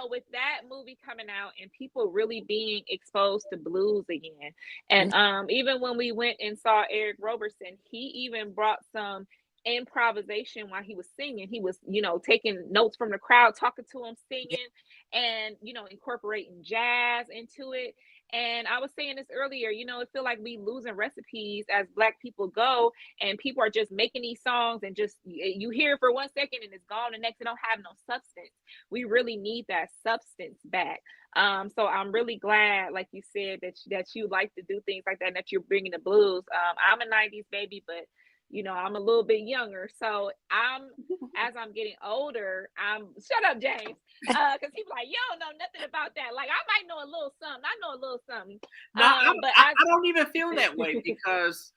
with that movie coming out and people really being exposed to blues again, and even when we went and saw Eric Roberson, he even brought some improvisation while he was singing. He was taking notes from the crowd, talking to him, Yeah. singing, and incorporating jazz into it. And I was saying this earlier, it feel like we losing recipes as Black people go, and people are just making these songs and just you hear it for 1 second and it's gone. The next, it don't have no substance. We really need that substance back. So I'm really glad, like you said, that you like to do things like that, and that you're bringing the blues. I'm a '90s baby, but I'm a little bit younger. So as I'm getting older, shut up, James. Because people like, you don't know nothing about that. Like, I might know a little something. I know a little something. No, But I don't even feel that way because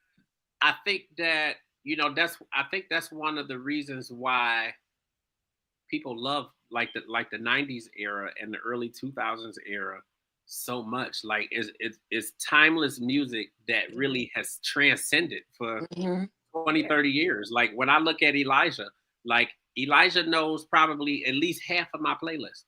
I think that, I think that's one of the reasons why people love like the 90s era and the early 2000s era so much. Like it's timeless music that really has transcended for Mhm. 20, 30 years. Like when I look at Elijah, like Elijah knows probably at least half of my playlist.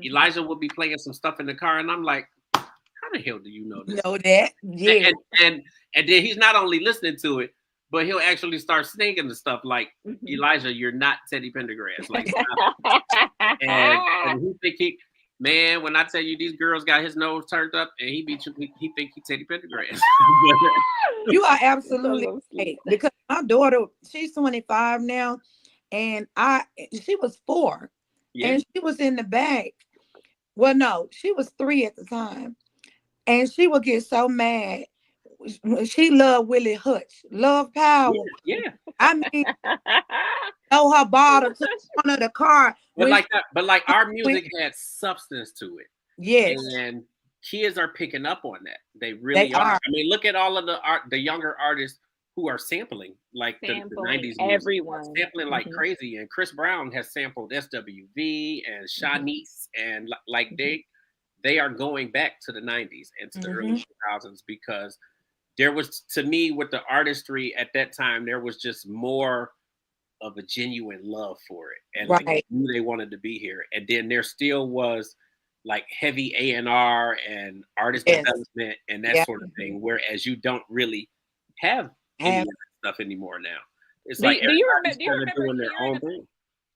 Elijah will be playing some stuff in the car and I'm like, how the hell do you know You this? know that? Yeah. And then he's not only listening to it, but he'll actually start singing the stuff like, Elijah, you're not Teddy Pendergrass. Like stop. And he think man, when I tell you these girls got his nose turned up and he think he Teddy Pendergrass. You are absolutely right. Because my daughter, she's 25 now, and she was 4, and she was in the back. Well, no, she was 3 at the time, and she would get so mad. She loved Willie Hutch, love power. Yeah. I mean, throw her bottle to the front of the car. But like that, but like our music had substance to it. Yes. And kids are picking up on that. They really They are. are. I mean, look at all of the younger artists who are sampling like the 90s music. Everyone Sampling like crazy. And Chris Brown has sampled SWV and Shanice and like they are going back to the 90s and to the early 2000s because there was, to me, with the artistry at that time, there was just more of a genuine love for it, and like they knew they wanted to be here. And then there still was like heavy A&R and artist development and that sort of thing. Whereas you don't really have any of that stuff anymore now. It's like do you remember doing their own thing.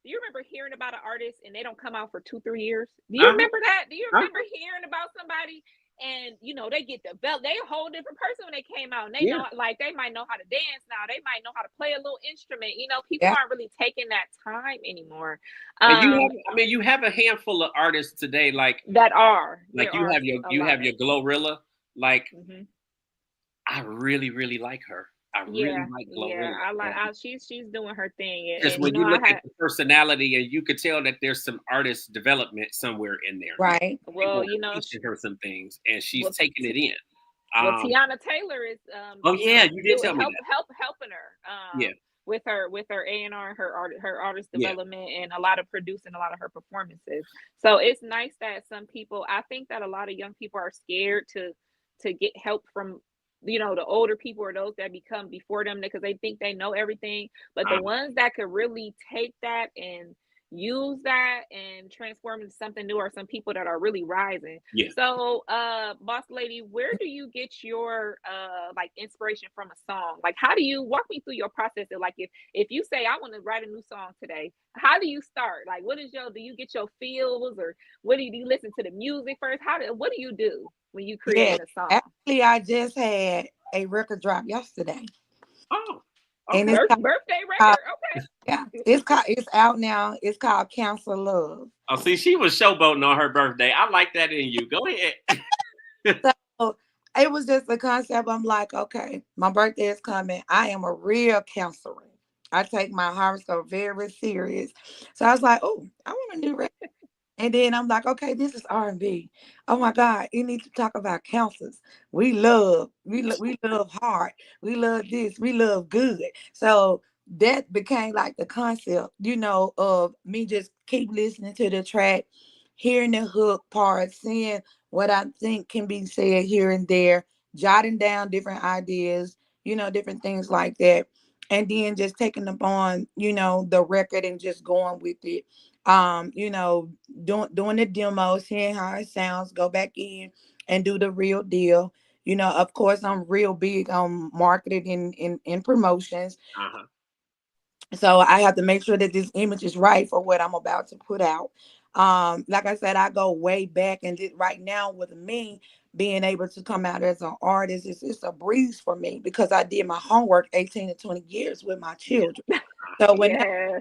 Do you remember hearing about an artist and they don't come out for 2-3 years? Do you remember that? Do you remember hearing about somebody and they get developed? They a whole different person when they came out. And they know, like, they might know how to dance now. They might know how to play a little instrument. People aren't really taking that time anymore. And you have a handful of artists today, like that are like you have your Glorilla. Like I really, really like her. I really like Glorilla. She's doing her thing. Just when you look at the personality, and you could tell that there's some artist development somewhere in there. Right. Well, teaching her some things, and she's taking it in. Well, Tiana Taylor is. You did tell me that. Helping her. With her A&R, her artist development, and a lot of producing a lot of her performances. So it's nice that some people. I think that a lot of young people are scared to get help from the older people or those that become before them because they think they know everything. But the ones that could really take that and use that and transform into something new are some people that are really rising. So BossLady, where do you get your like inspiration from a song? Like, how do you walk me through your process of, like, if you say I want to write a new song today, how do you start? Like, what is do you get your feels, or what do you listen to the music first? What do you do when you create a song? Actually, I just had a record drop yesterday. Oh, okay. And it's birthday record. Okay. Yeah, it's out now. It's called Counsel Love. Oh, see, she was showboating on her birthday. I like that in you. Go ahead. So it was just a concept. I'm like, okay, my birthday is coming. I am a real counselor. I take my horoscope very serious. So I was like, oh, I want a new record. And then I'm like, okay, this is R&B. Oh my God, you need to talk about counselors. We love hard. We love this. We love good. So that became like the concept, of me just keep listening to the track, hearing the hook part, seeing what I think can be said here and there, jotting down different ideas, different things like that. And then just taking them on, the record and just going with it. Doing the demo, seeing how it sounds, go back in and do the real deal. Of course, I'm real big on marketing and promotions. So I have to make sure that this image is right for what I'm about to put out. Like I said, I go way back, and right now with me being able to come out as an artist, it's a breeze for me because I did my homework 18 to 20 years with my children. So when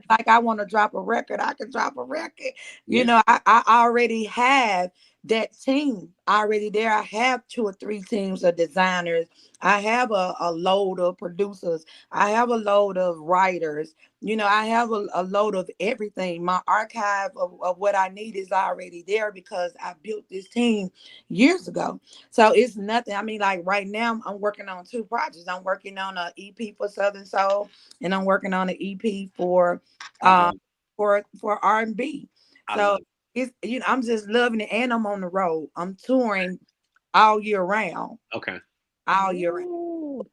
I want to drop a record, I can drop a record. I already have that team already there. I have 2 or 3 teams of designers. I have a load of producers. I have a load of writers. I have a load of everything. My archive of what I need is already there because I built this team years ago. So it's nothing. I mean, like right now, I'm working on 2 projects. I'm working on an EP for Southern Soul, and I'm working on an EP for I uh love it. for R&B. I So love it. it's I'm just loving it, and I'm on the road. I'm touring all year round, Okay. all year round. Ooh.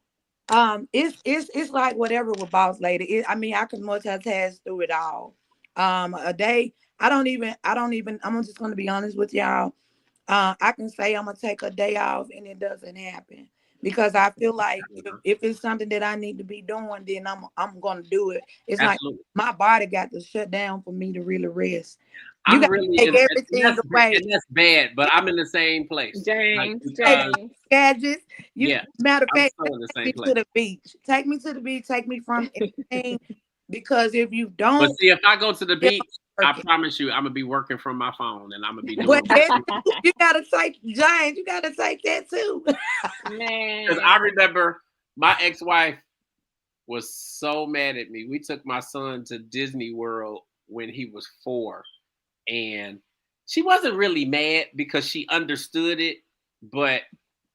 It's like whatever with Boss Lady. I mean, I can multitask through it all. A day. I don't even. I'm just gonna be honest with y'all. I can say I'm gonna take a day off, and it doesn't happen because I feel like if it's something that I need to be doing, then I'm gonna do it. It's like Absolutely. my body got to shut down for me to really rest. You I'm got to really, take everything away. and that's bad, but I'm in the same place. Like, James, Take because, James. gadgets. yeah, Matter of I'm fact, so in the take same me to place. the beach. Take me to the beach. Take me from anything. Because if you But don't, see, if I go to the you're beach, I working. promise you, I'm gonna be working from my phone, and I'm gonna be But doing my that shit. too, you gotta take Giants. You gotta take that too. Because I Man. remember my ex-wife was so mad at me. We took my son to Disney World when he was 4, and she wasn't really mad because she understood it, but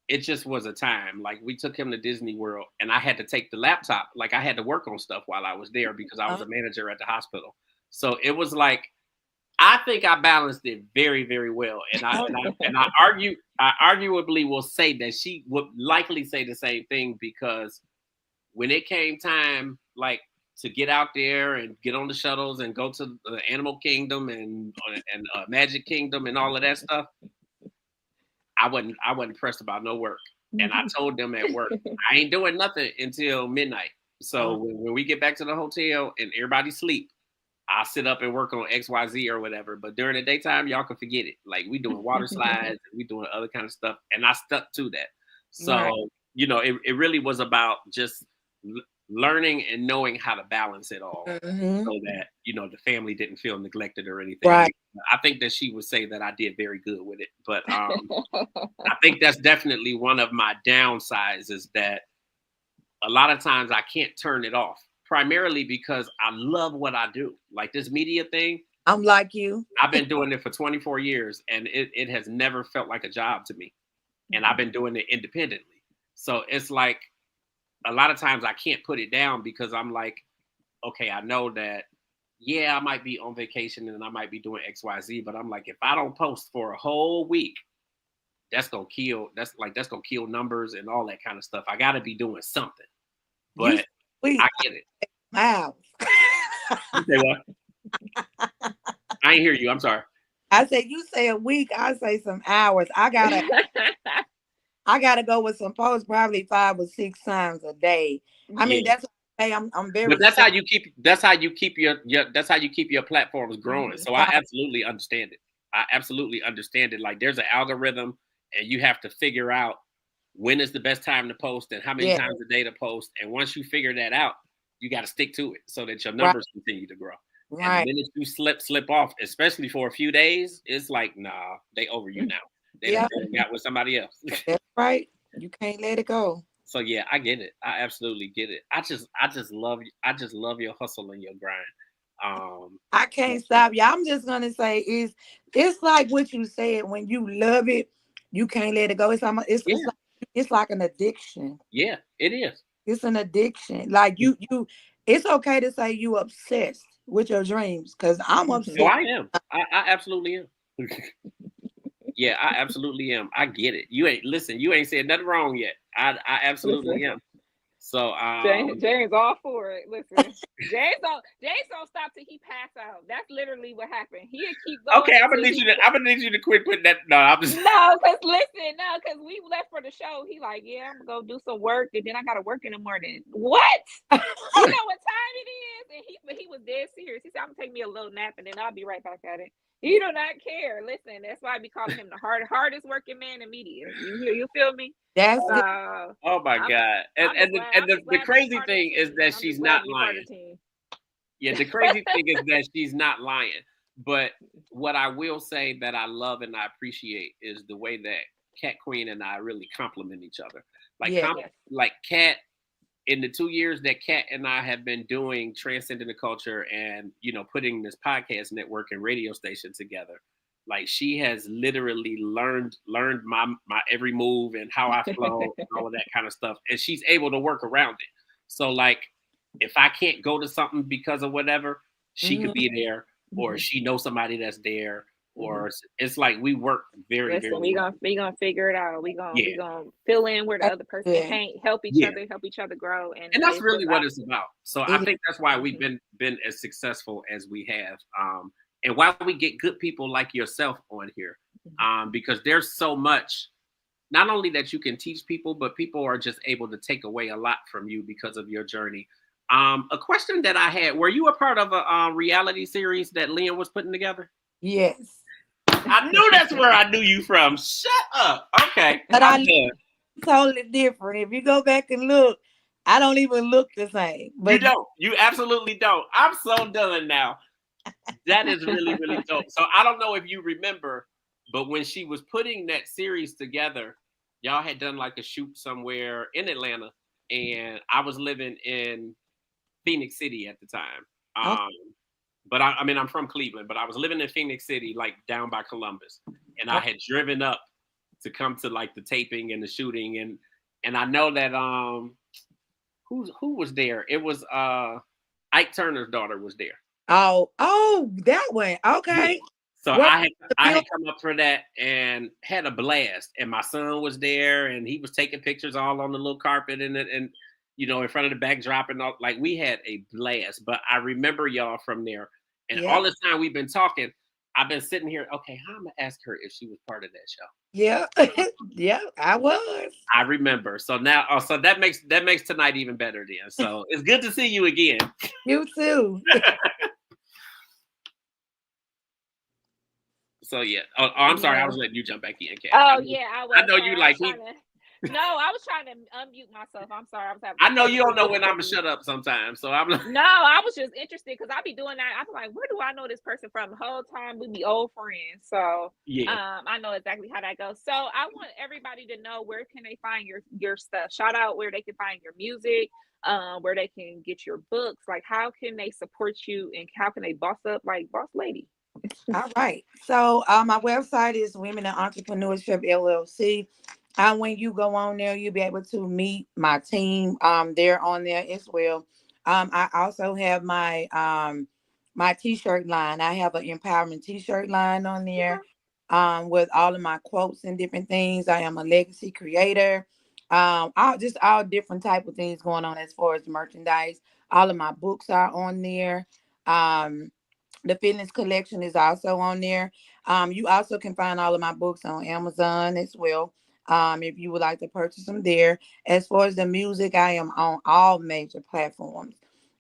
it just was a time. Like, we took him to Disney World, and I had to take the laptop. Like, I had to work on stuff while I was there because I was a manager at the hospital. So it was like, I think I balanced it very, very well, and I arguably will say that she would likely say the same thing, because when it came time, like, to get out there and get on the shuttles and go to the Animal Kingdom and Magic Kingdom and all of that stuff, I wasn't pressed about no work, and I told them at work, I ain't doing nothing until midnight. So when we get back to the hotel and everybody sleep, I'll sit up and work on XYZ or whatever. But during the daytime, y'all can forget it. Like, we doing water slides and we doing other kind of stuff. And I stuck to that. Right. So, it really was about just learning and knowing how to balance it all, Mm-hmm. so that, the family didn't feel neglected or anything. Right. I think that she would say that I did very good with it. But I think that's definitely one of my downsides, is that a lot of times I can't turn it off, primarily because I love what I do. Like, this media thing, I'm like you. I've been doing it for 24 years, and it has never felt like a job to me. And I've been doing it independently. So it's like, a lot of times I can't put it down because I'm like, okay, I know that, yeah, I might be on vacation and I might be doing XYZ, but I'm like, if I don't post for a whole week, that's gonna kill numbers and all that kind of stuff. I gotta be doing something. You But sweet. I get it. Wow. You say what? I ain't hear you. I'm sorry. I say you say a week. I say some hours. I gotta go with some posts probably 5 or 6 times a day. I mean, Yeah. that's okay. I'm But very that's how you keep your platforms growing. So I right. absolutely understand it. I absolutely understand it. Like, there's an algorithm, and you have to figure out when is the best time to post and how many Yeah. times a day to post. And once you figure that out, you got to stick to it so that your Right. numbers continue to grow. And the Right. minute you slip off, especially for a few days, it's like, nah, they over you now. They done Yeah. got with somebody else. That's right. You can't let it go. So yeah, I get it. I absolutely get it. I just love your hustle and your grind. I can't stop you. I'm just gonna say it's like what you said. When you love it, you can't let it go. Yeah, It's like an addiction. yeah, it is. It's an addiction. Like it's okay to say you obsessed with your dreams because I'm Oh, obsessed. I am. I absolutely am. Yeah, I absolutely am. I get it. You ain't said nothing wrong yet. I absolutely Listen, am. So James all for it. Listen, James don't stop till he pass out. That's literally what happened. He'll keep going okay, until he. I'm gonna need you to quit putting that. No, I'm just No, because we left for the show. He like, yeah, I'm gonna go do some work, and then I gotta work in the morning. What? You know what time it is? And he was dead serious. He said, I'm gonna take me a little nap, and then I'll be right back at it. He do not care. Listen, that's why I be calling him the hardest working man in media. You feel me? That's good. oh my I'm God. And I'm just glad. I'm just the glad to be crazy part of the thing is team. that I'm just she's glad not to be part lying. of the team. Yeah, the crazy thing is that she's not lying. But what I will say that I love and I appreciate is the way that Kat Queen and I really complement each other. Like Yeah. like Kat, in the 2 years that Kat and I have been doing Transcending the Culture and putting this podcast network and radio station together, like she has literally learned my every move and how I flow and all of that kind of stuff, and she's able to work around it. So like, if I can't go to something because of whatever, she could be there, or she knows somebody that's there, or it's like we work very, very Listen, well. we gonna figure it out. We Yeah, gonna fill in where the That's other person good. can't, help yeah. each other grow, and And that's it's really just what it's about. So I It think that's why we've Mhm. been as successful as we have, and why we get good people like yourself on here, because there's so much. Not only that you can teach people, but people are just able to take away a lot from you because of your journey. A question that I had: were you a part of a reality series that Liam was putting together? yes. I knew that's where I knew you from. Shut up. Okay, But I'm I look done. totally different. If you go back and look, I don't even look the same. You But don't. You absolutely don't. I'm so done now. That is really, really dope. So I don't know if you remember, but when she was putting that series together, y'all had done like a shoot somewhere in Atlanta, and I was living in Phoenix City at the time. okay. But I mean, I'm from Cleveland, but I was living in Phoenix City, like down by Columbus, and I had driven up to come to like the taping and the shooting, and I know that who was there? It was Ike Turner's daughter was there. Oh, that one. Yeah. Okay. So What the I film? had come up for that and had a blast. And my son was there and he was taking pictures all on the little carpet and in front of the backdrop and all. Like, we had a blast. But I remember y'all from there. And Yeah. all this time we've been talking, I've been sitting here, okay, how am I gonna ask her if she was part of that show? Yeah. Yeah, I was. I remember. So now so that makes tonight even better then. So it's good to see you again. You too. So yeah. I'm sorry, I was Yeah. letting you jump back in, Kat. Oh yeah, I I was know sorry. you I was like trying to. No, I was trying to unmute myself. I'm sorry. I was having I some know you technical don't know when I'm gonna difficulties. shut up sometimes, so I'm like, No, I was just interested because I be doing that. I'm like, where do I know this person from? The whole time we be old friends. So yeah. I know exactly how that goes. So I want everybody to know, where can they find your stuff. Shout out where they can find your music, where they can get your books. Like, how can they support you and how can they boss up like Boss Lady? All right. So my website is Women in Entrepreneurship LLC. When you go on there, you'll be able to meet my team. They're on there as well. I also have my t-shirt line. I have an empowerment t-shirt line on there with all of my quotes and different things. I am a legacy creator. All different type of things going on as far as merchandise. All of my books are on there. Um, the fitness collection is also on there. You also can find all of my books on Amazon as well. If you would like to purchase them there. As far as the music, I am on all major platforms.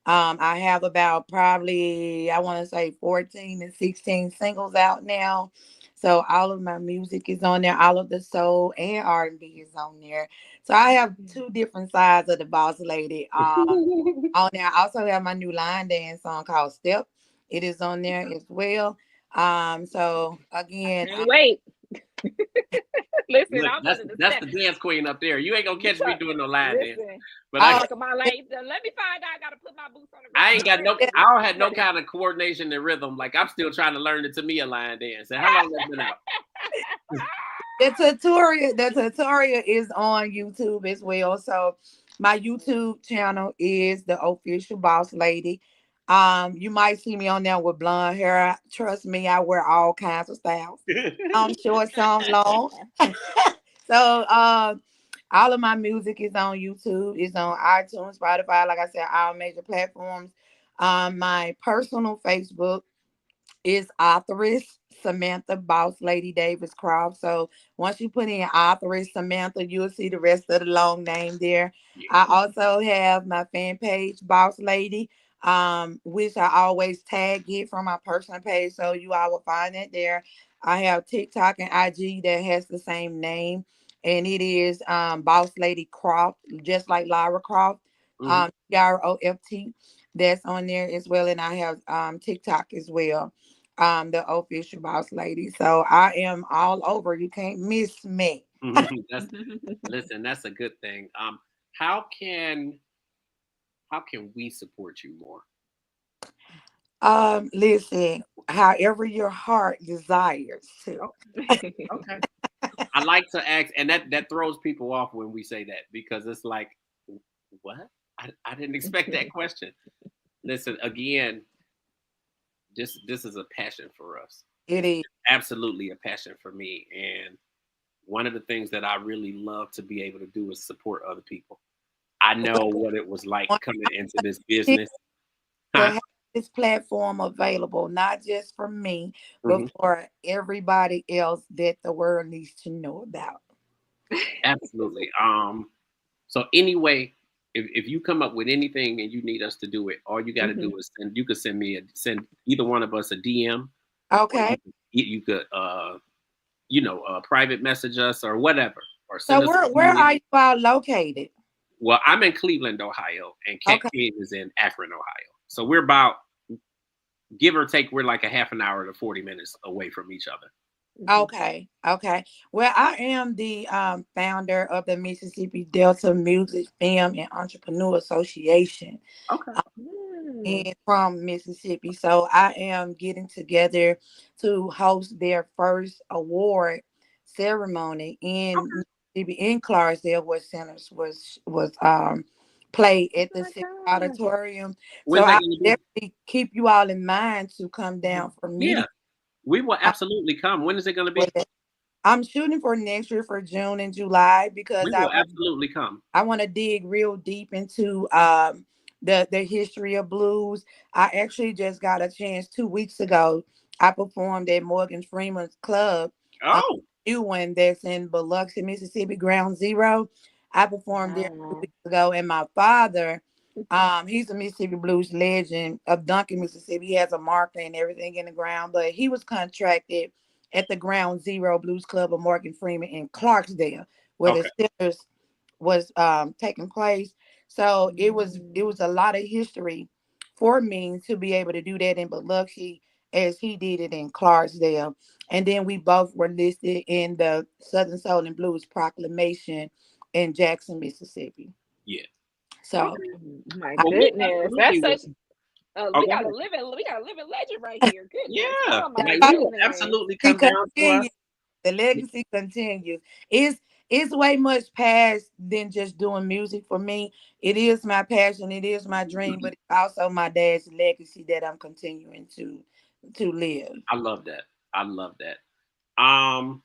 I have about probably, I want to say 14 and 16 singles out now. So all of my music is on there. All of the soul and R&B is on there. So I have two different sides of the boss lady. On there, I also have my new line dance song called Step. It is on there as well. So I again, can't wait. Listen, Look, I'm that's under the that's step. the dance queen up there. You ain't gonna You catch me talk. doing no line dance, Listen, but you I oh, talking about like, let me find out. I gotta put my boots on the I ground. ain't I'm got no yeah, ready. I don't have I'm no ready. kind of coordination and rhythm. Like, I'm still trying to learn it to me a line dance. And how long that's been out? the tutorial is on YouTube as well. So my YouTube channel is the official boss lady. You might see me on there with blonde hair. Trust me, I wear all kinds of styles. Short, some long. So all of my music is on YouTube. It's on iTunes, Spotify, like I said, all major platforms. My personal Facebook is authoress Samantha Boss Lady Davis Croft. So once you put in authoress Samantha, you'll see the rest of the long name there. Yeah. I also have my fan page, Boss Lady, which I always tag it from my personal page. So you all will find it there. I have TikTok and IG that has the same name. And it is Boss Lady Croft, just like Lara Croft, Mhm. Croft. That's on there as well. And I have TikTok as well. the official boss lady. So I am all over. You can't miss me. That's listen. That's a good thing. How can how can we support you more? Listen, however your heart desires to. Okay, okay. I like to ask, and that throws people off when we say that because it's like, what? I didn't expect that question. Listen, again, this is a passion for us. It It's is. absolutely a passion for me, and one of the things that I really love to be able to do is support other people. I know what it was like coming into this business. To Huh? have this platform available, not just for me, but Hmm. for everybody else that the world needs to know about. Absolutely. So anyway, if you come up with anything and you need us to do it, all you got to do is send. You could send either one of us a DM, or Okay. you could private message us or whatever, or So send us an where email. are you all located? Well, I'm in Cleveland, Ohio, and Kat Okay. Kwueen is in Akron, Ohio. So we're about, give or take, we're like a half an hour to 40 minutes away from each other. Okay. Okay. Well, I am the founder of the Mississippi Delta Music Film and Entrepreneur Association. Okay. And from Mississippi. So I am getting together to host their first award ceremony in Okay. Mississippi in Clarksdale, where Centers was played Oh at the my City God. Auditorium. So When's that I going to be? definitely keep you all in mind to come down for Yeah, me. we will uh, absolutely come. When is it going to with be? it. I'm shooting for next year for June and July because We will absolutely come. I want to dig real deep into the history of blues. I actually just got a chance 2 weeks ago. I performed at Morgan Freeman's Club, a Oh, new one that's in Biloxi, Mississippi, Ground Zero. I performed there two Wow. weeks ago, and my father, he's a Mississippi blues legend of Duncan, Mississippi. He has a marker and everything in the ground, but he was contracted at the Ground Zero Blues Club of Morgan Freeman in Clarksdale, where the okay. Steelers was taking place. So it was Mm. a lot of history for me to be able to do that in Biloxi as he did it in Clarksdale. And then we both were listed in the Southern Soul and Blues Proclamation in Jackson, Mississippi. Yeah. So Okay. My I, Well, we goodness. absolutely That's will. such Oh, we go got a ahead. living legend right here. Goodness. Yeah, Oh my like we will goodness. absolutely he come down to us. continues. The legacy continues. It's way much past than just doing music for me. It is my passion. It is my dream, but it's also my dad's legacy that I'm continuing to live. I love that. I love that. Um,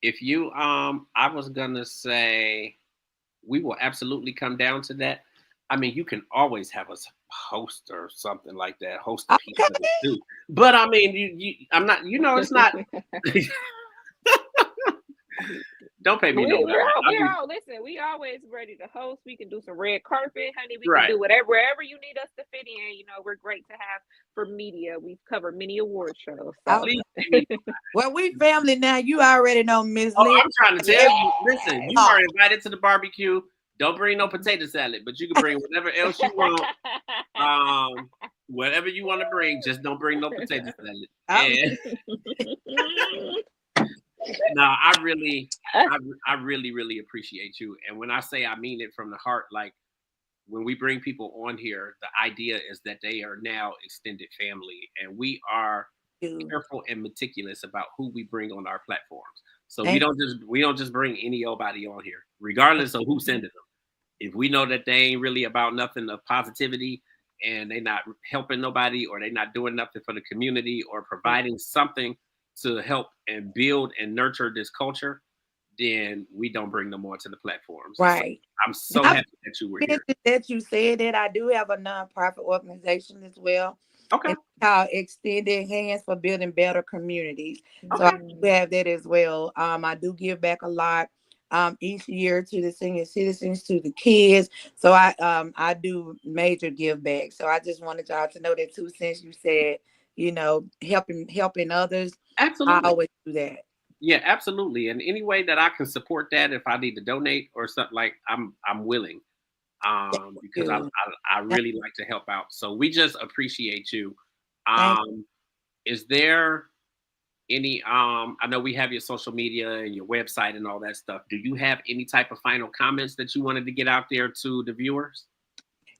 if you I was gonna say we will absolutely come down to that. I mean, you can always have us host or something like that, host a piece of it Okay. too. But I mean, I'm not. It's not. Don't pay me no mind. I We're mean, all listen. We always ready to host. We can do some red carpet, honey. We can right? do whatever wherever you need us to fit in. We're great to have for media. We've covered many award shows. So Okay. Please pay me. Well, we family now. You already know Miss Oh, Lynn. I'm trying to tell you. Listen, you Oh, are invited to the barbecue. Don't bring no potato salad, but you can bring whatever else you want. Um, whatever you want to bring, just don't bring no potato salad. oh, And no, I really, really appreciate you. And when I say I mean it from the heart, like when we bring people on here, the idea is that they are now extended family, and we are you. careful and meticulous about who we bring on our platforms. So we Thank don't just bring any old body on here, regardless of who's sending them. If we know that they ain't really about nothing of positivity and they not helping nobody or they not doing nothing for the community or you. providing something to help and build and nurture this culture, then we don't bring them onto the platforms. So Right. I'm so Now, happy that you were here. mentioned that you said that I do have a nonprofit organization as well. Okay. It's called Extended Hands for Building Better Communities. So I Okay. do have that as well. I do give back a lot each year to the senior citizens, to the kids. So I do major give back. So I just wanted y'all to know that too, since you said, helping others. I Absolutely. always do that. Yeah, absolutely. And any way that I can support that, if I need to donate or something, like I'm willing. Thank Because I, you. I I really like to help out. So we just appreciate you. Thank Um, is there any I know we have your social media and your website and all that stuff. Do you have any type of final comments that you wanted to get out there to the viewers?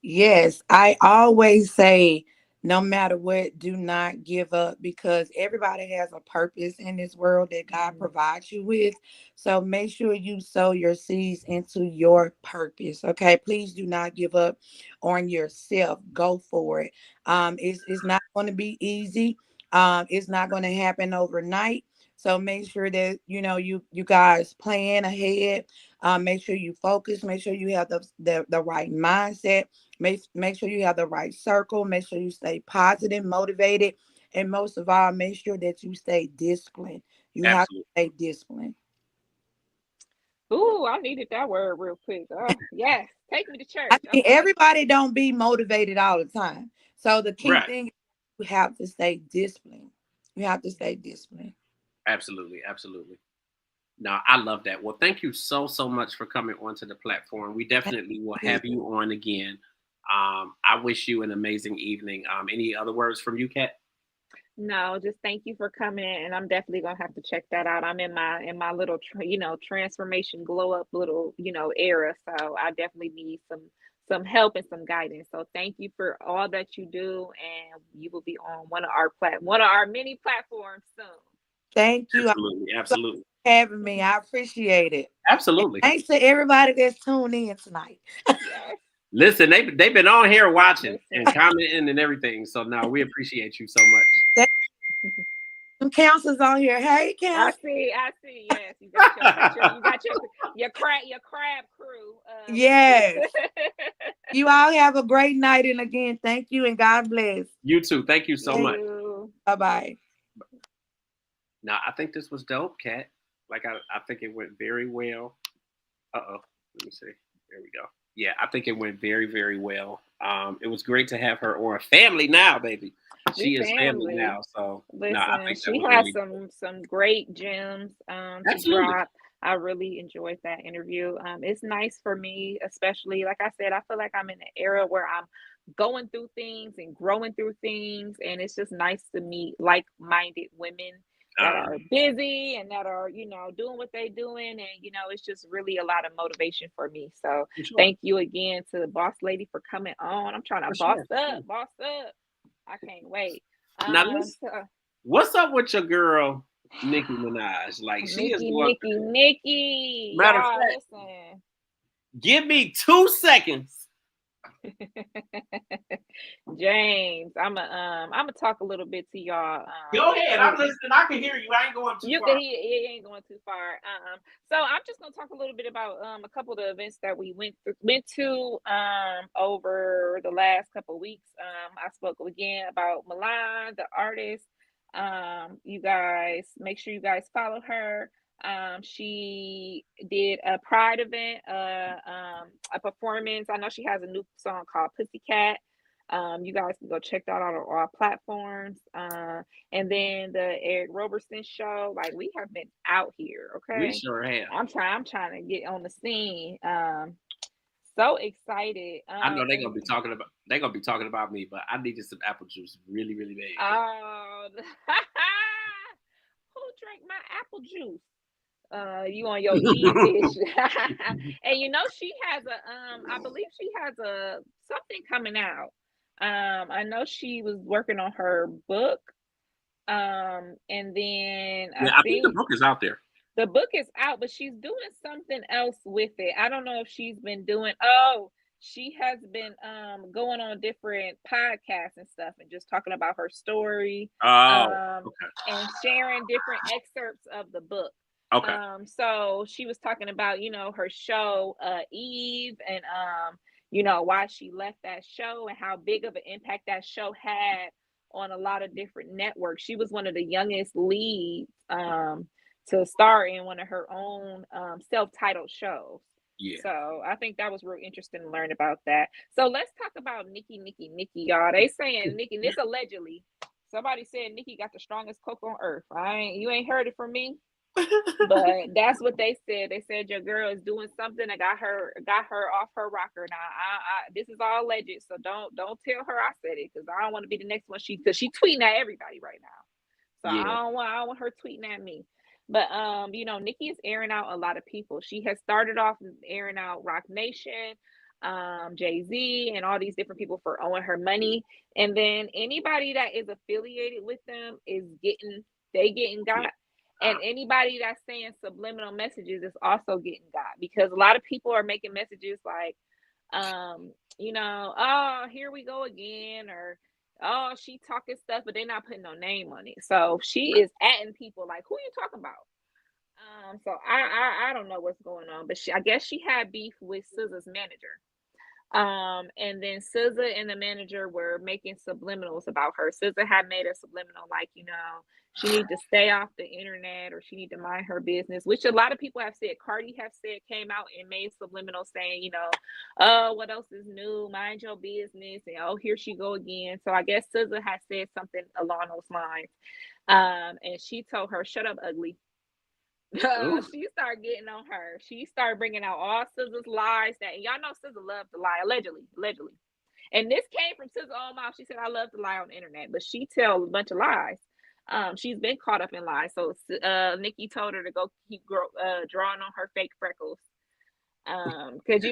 Yes, I always say, no matter what, do not give up because everybody has a purpose in this world that God Mhm. provides you with. So make sure you sow your seeds into your purpose. Okay. Please do not give up on yourself. Go for it. It's not going to be easy. It's not going to happen overnight. So make sure that you guys plan ahead. Make sure you focus. Make sure you have the right mindset. Make sure you have the right circle. Make sure you stay positive, motivated, and most of all, make sure that you stay disciplined. You have to Absolutely. stay disciplined. Ooh, I needed that word real quick. Oh, yes. Take me to I church. mean, Okay. everybody don't be motivated all the time. So the key Right. thing is you have to stay disciplined. You have to stay disciplined. Absolutely. Absolutely. No, I love that. Well, thank you so much for coming onto the platform. We Thank definitely will you. have you on again. I wish you an amazing evening. Any other words from you, Kat? No, just thank you for coming in, and I'm definitely gonna have to check that out. I'm in my little transformation glow up little era, so I definitely need some help and some guidance. So thank you for all that you do, and you will be on one of our many platforms soon. Thank you Absolutely. Absolutely. for having me. I appreciate it. And Absolutely. thanks to everybody that's tuned in tonight. Yes, Listen, they've been on here watching and listen. commenting and everything. So now we appreciate you so much. Thank some counselors on here. Hey, I counselor. see, I see. Yes, you got your crab crew with you. Yes. You all have a great night. And again, thank you and God bless. You too. Thank you so You Thank much. too. Bye bye. Now I think this was dope, Kat. Like I think it went very well. Let me see. There we go. Yeah, I think it went very well. It was great to have her on. Family now, baby. We She is family family. now. So no, I Listen, think that she was has really some great gems to absolutely. drop. I really enjoyed that interview. It's nice for me, especially like I said, I feel like I'm in an era where I'm going through things and growing through things, and it's just nice to meet like-minded women that Uh, are busy and that are doing what they're doing, and it's just really a lot of motivation for me. So for sure. thank you again to the boss lady for coming on. I'm trying to For sure. For sure. boss up. I can't wait. Now Um, let's so, what's up with your girl, Nicki Minaj? Like she is going Nikki, matter of y'all fact, listen. give me 2 seconds. James, I'm gonna talk a little bit to y'all. Go ahead. And I'm listening. I can hear you. I ain't going too you far. can hear it ain't going too far. So I'm just gonna talk a little bit about a couple of the events that we went to over the last couple of weeks. I spoke again about Milan, the artist. You guys make sure you guys follow her. She did a Pride event, a performance. I know she has a new song called Pussycat. You guys can go check that out on all platforms. And then the Eric Roberson show. Like we have been out here, We okay? sure have. I'm trying to get on the scene. So excited. I know And they're gonna be talking about me, but I needed some apple juice really bad. oh, who drank my apple juice? You on your Yeezish. And she has I believe she has a something coming out. I know she was working on her book. And then I Yeah, I think the think book is out there. the book is out, but she's doing something else with it. I don't know if she's been doing she has been going on different podcasts and stuff and just talking about her story, Oh, um okay. and sharing different excerpts of the book. Okay. So she was talking about, her show, Eve, and why she left that show and how big of an impact that show had on a lot of different networks. She was one of the youngest leads to star in one of her own self-titled shows. Yeah. So I think that was real interesting to learn about that. So let's talk about Nikki, y'all. They saying Nikki, this allegedly. Somebody said Nikki got the strongest coke on earth. You ain't heard it from me, but that's what they said. They said your girl is doing something that got her off her rocker. Now, this is all alleged, so don't tell her I said it because I don't want to be the next one. Because she tweeting at everybody right now. So Yeah. I don't want her tweeting at me. But Nikki is airing out a lot of people. She has started off airing out Rock Nation, Jay-Z, and all these different people for owing her money. And then anybody that is affiliated with them is getting got. And anybody that's saying subliminal messages is also getting got, because a lot of people are making messages like, oh, here we go again, or oh, she talking stuff, but they're not putting no name on it. So she is atting people like, who you talking about? So I don't know what's going on, but I guess she had beef with SZA's manager. And then SZA and the manager were making subliminals about her. SZA had made a subliminal like, she need to stay off the internet, or she need to mind her business, which a lot of people have said. Cardi have said, came out and made subliminal saying, oh, what else is new? Mind your business. And oh, here she go again. So I guess SZA has said something along those lines. And she told her, shut up, ugly. She started getting on her. She started bringing out all SZA's lies and y'all know SZA loved to lie, allegedly. And this came from SZA's own mouth. She said, I love to lie on the internet, but she tells a bunch of lies. She's been caught up in lies. So Nikki told her to go keep drawing on her fake freckles. Because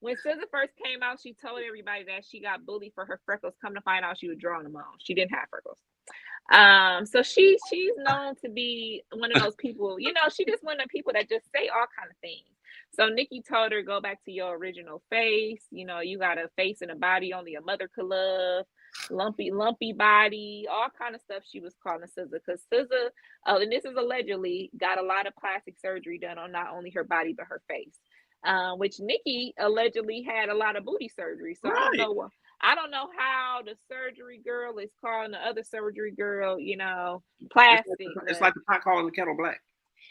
when SZA first came out, she told everybody that she got bullied for her freckles. Come to find out, she was drawing them on. She didn't have freckles. So she's known to be one of those people, she just one of the people that just say all kind of things. So Nikki told her, go back to your original face. You got a face and a body only a mother could love, lumpy body, all kind of stuff she was calling SZA, because SZA, and this is allegedly, got a lot of plastic surgery done on not only her body but her face, which Nikki allegedly had a lot of booty surgery. So right. I don't know how the surgery girl is calling the other surgery girl, plastic. It's like the pot calling the kettle black.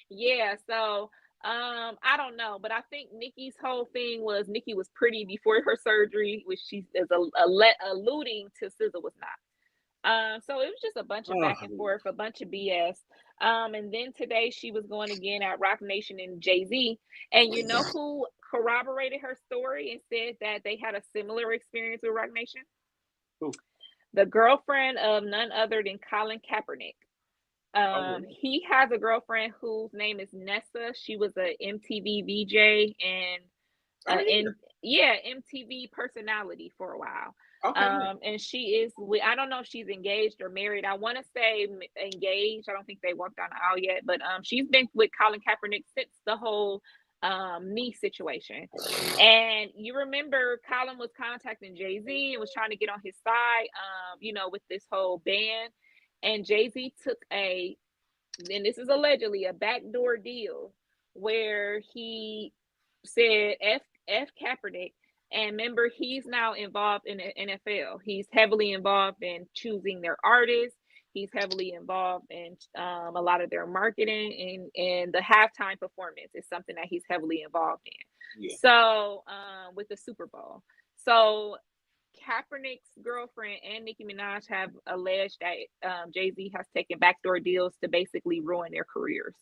Yeah, so I don't know, but I think Nikki's whole thing was Nikki was pretty before her surgery, which she is alluding to SZA was not. So it was just a bunch of back and forth, a bunch of BS. And then today she was going again at Rock Nation and Jay-Z. And you know who corroborated her story and said that they had a similar experience with Rock Nation? Who? The girlfriend of none other than Colin Kaepernick. He has a girlfriend whose name is Nessa. She was a MTV VJ and MTV personality for a while. Okay. And she is I don't know if she's engaged or married. I want to say engaged. I don't think they walked down the aisle yet, but she's been with Colin Kaepernick since the whole knee situation. And you remember Colin was contacting Jay-Z and was trying to get on his side, with this whole ban. And Jay-Z took and this is allegedly a backdoor deal where he said F Kaepernick. And remember, he's now involved in the NFL. He's heavily involved in choosing their artists. He's heavily involved in a lot of their marketing, and the halftime performance is something that he's heavily involved in. Yeah. So with the Super Bowl. So Kaepernick's girlfriend and Nicki Minaj have alleged that Jay-Z has taken backdoor deals to basically ruin their careers.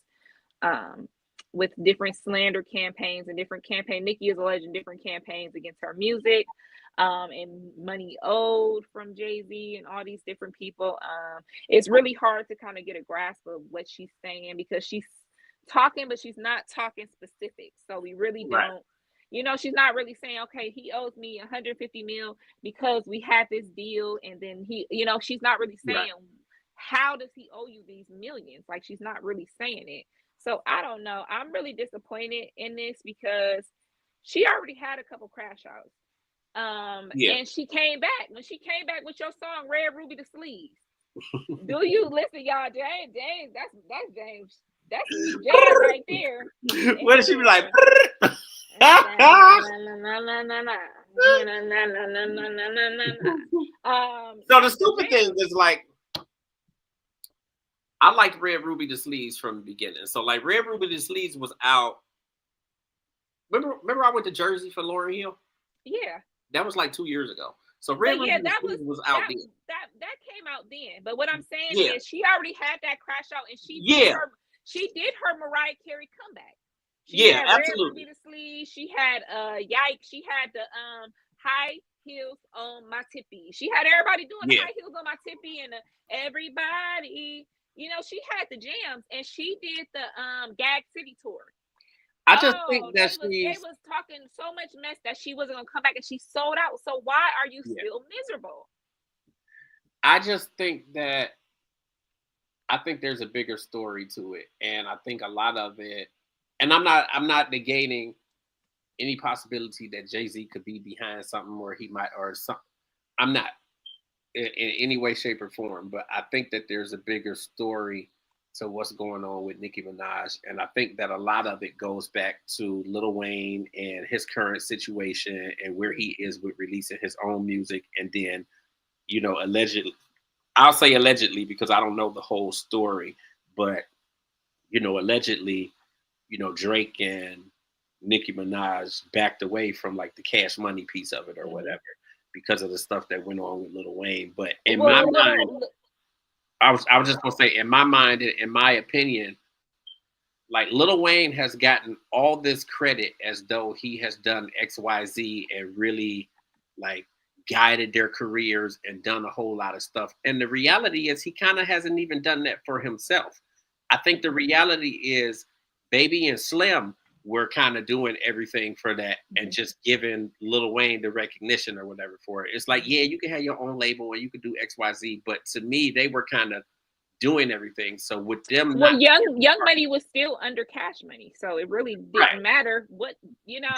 With different slander campaigns and different campaigns. Nicki is alleging different campaigns against her music, and money owed from Jay-Z and all these different people. It's really hard to kind of get a grasp of what she's saying, because she's talking, but she's not talking specific. So we really don't, she's not really saying, okay, he owes me 150 mil because we had this deal. And then she's not really saying, how does he owe you these millions? Like, she's not really saying it. So I don't know. I'm really disappointed in this because she already had a couple crash outs. And she came back. When she came back with your song Red Ruby the Sleeves. Do you listen, y'all? James, that's James. That's James right there. What did she be like? So the stupid thing is, like, I liked Red Ruby the Sleeves from the beginning. So like Red Ruby the Sleeves was out. Remember I went to Jersey for Lauryn Hill? Yeah. That was like 2 years ago. So Red Ruby the Sleeves was out then. That came out then. But what I'm saying is she already had that crash out, and she did her Mariah Carey comeback. She had absolutely. Red Ruby the Sleeves. She had Yikes. She had the high heels on my tippy. She had everybody doing high heels on my tippy, and everybody she had the jams, and she did the Gag City tour. I just think that They was talking so much mess that she wasn't gonna come back, and she sold out. So why are you still miserable? I just think that there's a bigger story to it, and I think a lot of it. And I'm not negating any possibility that Jay-Z could be behind something, or he might, or something. I'm not in any way, shape, or form, but I think that there's a bigger story to what's going on with Nicki Minaj, and I think that a lot of it goes back to Lil Wayne and his current situation and where he is with releasing his own music, and then allegedly, I'll say allegedly because I don't know the whole story, but allegedly, Drake and Nicki Minaj backed away from like the Cash Money piece of it or whatever because of the stuff that went on with Lil Wayne. But in my mind, I was just gonna say, in my mind, in my opinion, like Lil Wayne has gotten all this credit as though he has done XYZ and really like guided their careers and done a whole lot of stuff. And the reality is he kind of hasn't even done that for himself. I think the reality is Baby and Slim were kind of doing everything for that and just giving Lil Wayne the recognition or whatever for it. It's like, yeah, you can have your own label and you can do XYZ, but to me, they were kind of doing everything. So with them, Young Money was still under Cash Money, so it really didn't matter what.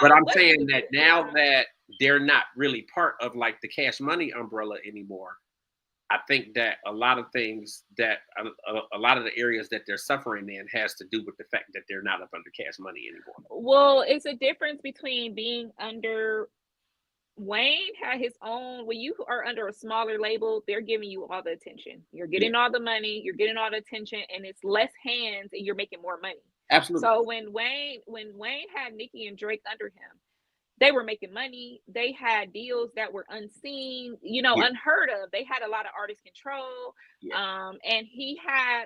But I'm saying that now that they're not really part of like the Cash Money umbrella anymore, I think that a lot of things that a lot of the areas that they're suffering in has to do with the fact that they're not up under Cash Money anymore. Well, it's a difference between being under. Wayne had his own. When you are under a smaller label, they're giving you all the attention. You're getting all the money, you're getting all the attention, and it's less hands, and you're making more money. Absolutely. So when Wayne had Nicki and Drake under him, they were making money. They had deals that were unseen, unheard of. They had a lot of artist control, and he had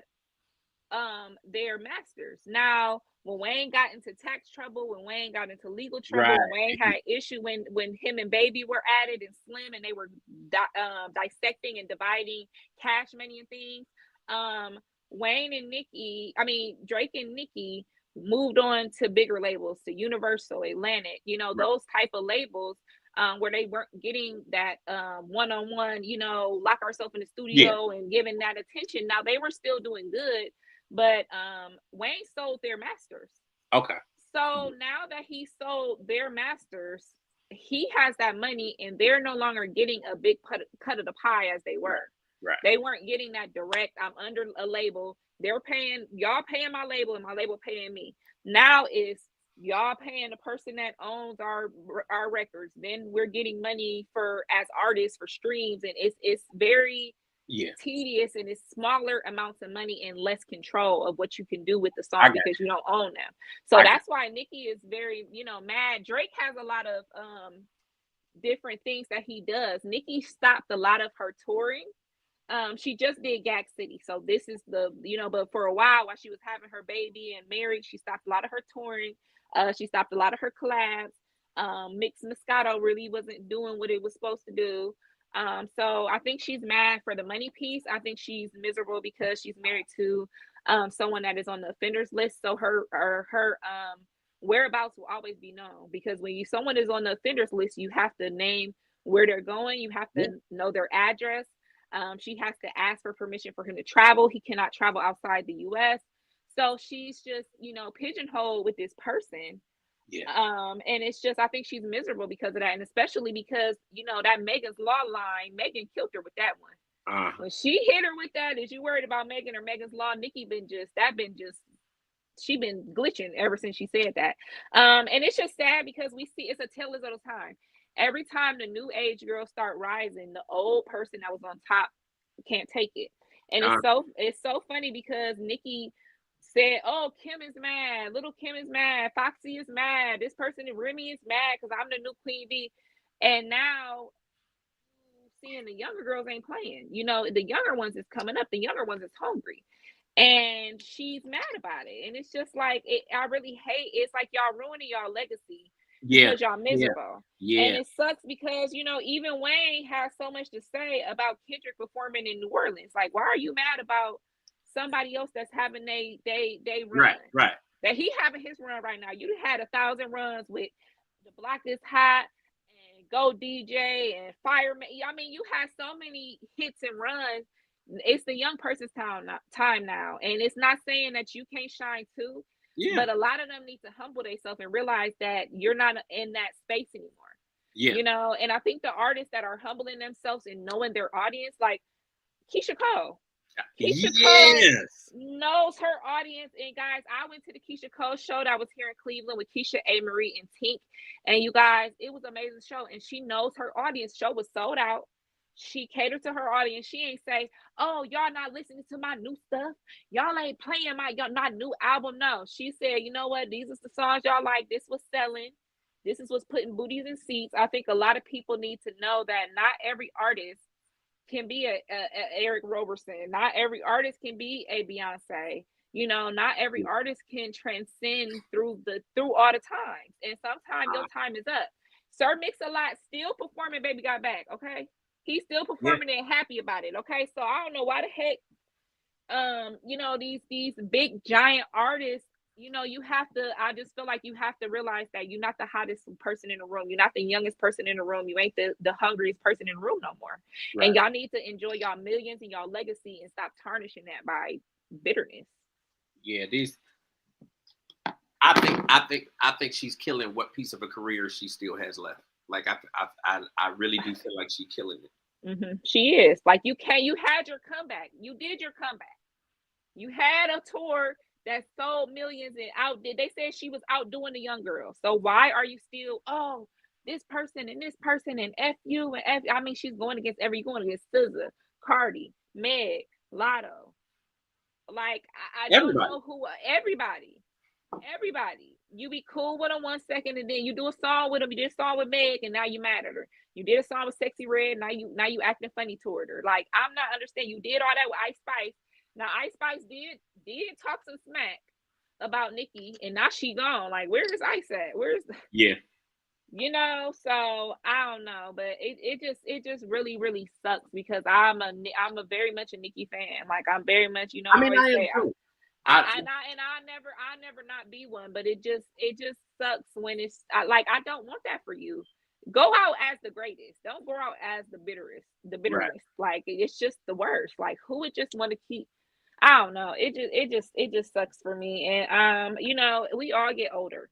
their masters. Now, when Wayne got into tax trouble, when Wayne got into legal trouble, when Wayne had issue when him and Baby were added and Slim, and they were dissecting and dividing Cash Money and things, Drake and Nicki moved on to bigger labels, to Universal, Atlantic, those type of labels, where they weren't getting that one-on-one, lock ourselves in the studio and giving that attention. Now, they were still doing good, but Wayne sold their masters. Okay. So now that he sold their masters, he has that money, and they're no longer getting a big cut of the pie as they were. Right. They weren't getting that direct. I'm under a label. They're paying y'all, paying my label, and my label paying me. Now it's y'all paying the person that owns our records. Then we're getting money as artists for streams, and it's very tedious, and it's smaller amounts of money and less control of what you can do with the song because you don't own them. So that's why Nicki is very, mad. Drake has a lot of different things that he does. Nicki stopped a lot of her touring. She just did Gag City, so this is but for a while she was having her baby and married, she stopped a lot of her touring. She stopped a lot of her collabs. Mix Moscato really wasn't doing what it was supposed to do. So I think she's mad for the money piece. I think she's miserable because she's married to someone that is on the offenders list. So her whereabouts will always be known, because when someone is on the offenders list, you have to name where they're going. You have to know their address. She has to ask for permission for him to travel. He cannot travel outside the U.S. So she's just, pigeonholed with this person. And it's just, I think she's miserable because of that. And especially because, that Megan's Law line, Megan killed her with that one. When she hit her with that, is you worried about Megan or Megan's Law? Nicki she been glitching ever since she said that. And it's just sad because we see it's a tale as old as time. Every time the new age girls start rising, the old person that was on top can't take it. And it's so funny because Nicki said, "Oh, Kim is mad. Little Kim is mad. Foxy is mad. This person, Remy, is mad because I'm the new Queen Bee." And now, seeing the younger girls ain't playing. The younger ones is coming up. The younger ones is hungry, and she's mad about it. And it's just like I really hate. It's like y'all ruining y'all legacy because y'all miserable. And it sucks because even Wayne has so much to say about Kendrick performing in New Orleans. Like, why are you mad about somebody else that's having they run. Right. That he having his run right now. You had 1,000 runs with The Block Is Hot and Go DJ and Fireman. I mean, you had so many hits and runs. It's the young person's time now. And it's not saying that you can't shine too. Yeah. But a lot of them need to humble themselves and realize that you're not in that space anymore. Yeah. You know, and I think the artists that are humbling themselves and knowing their audience, like Keisha Cole. Keisha Cole knows her audience. And guys, I went to the Keisha Cole show that was here in Cleveland with Keisha A. Marie and Tink. And you guys, it was an amazing show. And she knows her audience. Show was sold out. She catered to her audience. She ain't say, oh, y'all not listening to my new stuff. Y'all ain't playing my new album. No, she said, you know what? These are the songs y'all like. This was selling. This is what's putting booties in seats. I think a lot of people need to know that not every artist can be a Eric Roberson. Not every artist can be a Beyonce. You know, not every artist can transcend through all the times. And sometimes your time is up. Sir Mix-a-Lot still performing Baby Got Back, okay? He's still performing and happy about it, okay? So I don't know why the heck, you know, these big giant artists, you know, I just feel like you have to realize that you're not the hottest person in the room. You're not the youngest person in the room. You ain't the hungriest person in the room no more. Right. And y'all need to enjoy y'all millions and y'all legacy and stop tarnishing that by bitterness. Yeah, I think she's killing what piece of a career she still has left. Like I really do feel like she's killing it. Mm-hmm. She is. Like you had your comeback. You did your comeback. You had a tour that sold millions and outdid. They said she was outdoing the young girls. So why are you still, this person and F you and F? I mean, she's going against SZA, Cardi, Meg, Lotto. Like I don't know who. Everybody. You be cool with them 1 second and then you do a song with them. You did a song with Meg and now you mad at her. You did a song with Sexy Red. Now you acting funny toward her. Like I'm not understanding. You did all that with Ice Spice. Now Ice Spice did talk some smack about Nicki, and now she gone. Like where is Ice at? Yeah. You know, so I don't know, but it just really really sucks because I'm a very much a Nicki fan. Like I'm very much, you know. I mean, I am too. I never not be one, but it just sucks when it's like I don't want that for you. Go out as the greatest. Don't go out as the bitterest. Right. Like it's just the worst. Like who would just want to keep? I don't know. It just sucks for me. And you know, we all get older.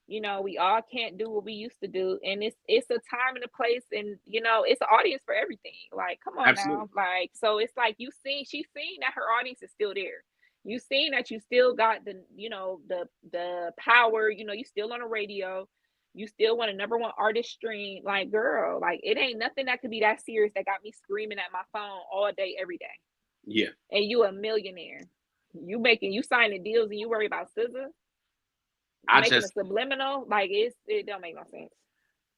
You know, we all can't do what we used to do, and it's a time and a place, and you know, it's an audience for everything. Like, come on. Absolutely. Now, like, so it's like she's seen that her audience is still there. You seen that you still got the, you know, the power. You know, you still on the radio. You still want a #1 artist stream. Like, girl, like it ain't nothing that could be that serious that got me screaming at my phone all day, every day. Yeah. And you a millionaire. You signing deals and you worry about SZA. Making a subliminal, like it don't make no sense.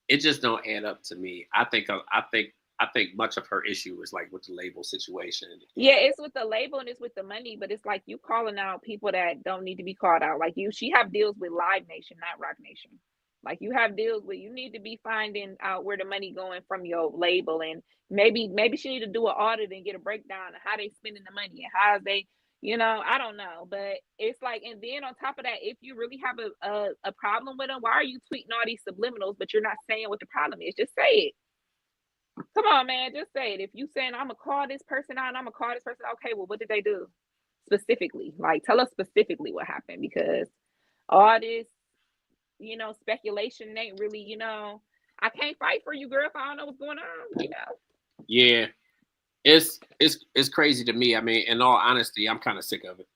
It just don't add up to me. I think much of her issue is like with the label situation. Yeah, it's with the label and it's with the money, but it's like you calling out people that don't need to be called out. Like she have deals with Live Nation, not Rock Nation. Like you have deals where you need to be finding out where the money going from your label, and maybe she need to do an audit and get a breakdown of how they spending the money and how they. You know, I don't know, but it's like, and then on top of that, if you really have a problem with them, why are you tweeting all these subliminals, but you're not saying what the problem is? Just say it. Come on, man, just say it. If you saying I'm gonna call this person out and I'm gonna call this person, okay, well, what did they do specifically? Like, tell us specifically what happened, because all this, you know, speculation ain't really, you know, I can't fight for you, girl, if I don't know what's going on, you know. Yeah. It's crazy to me. I mean, in all honesty, I'm kind of sick of it.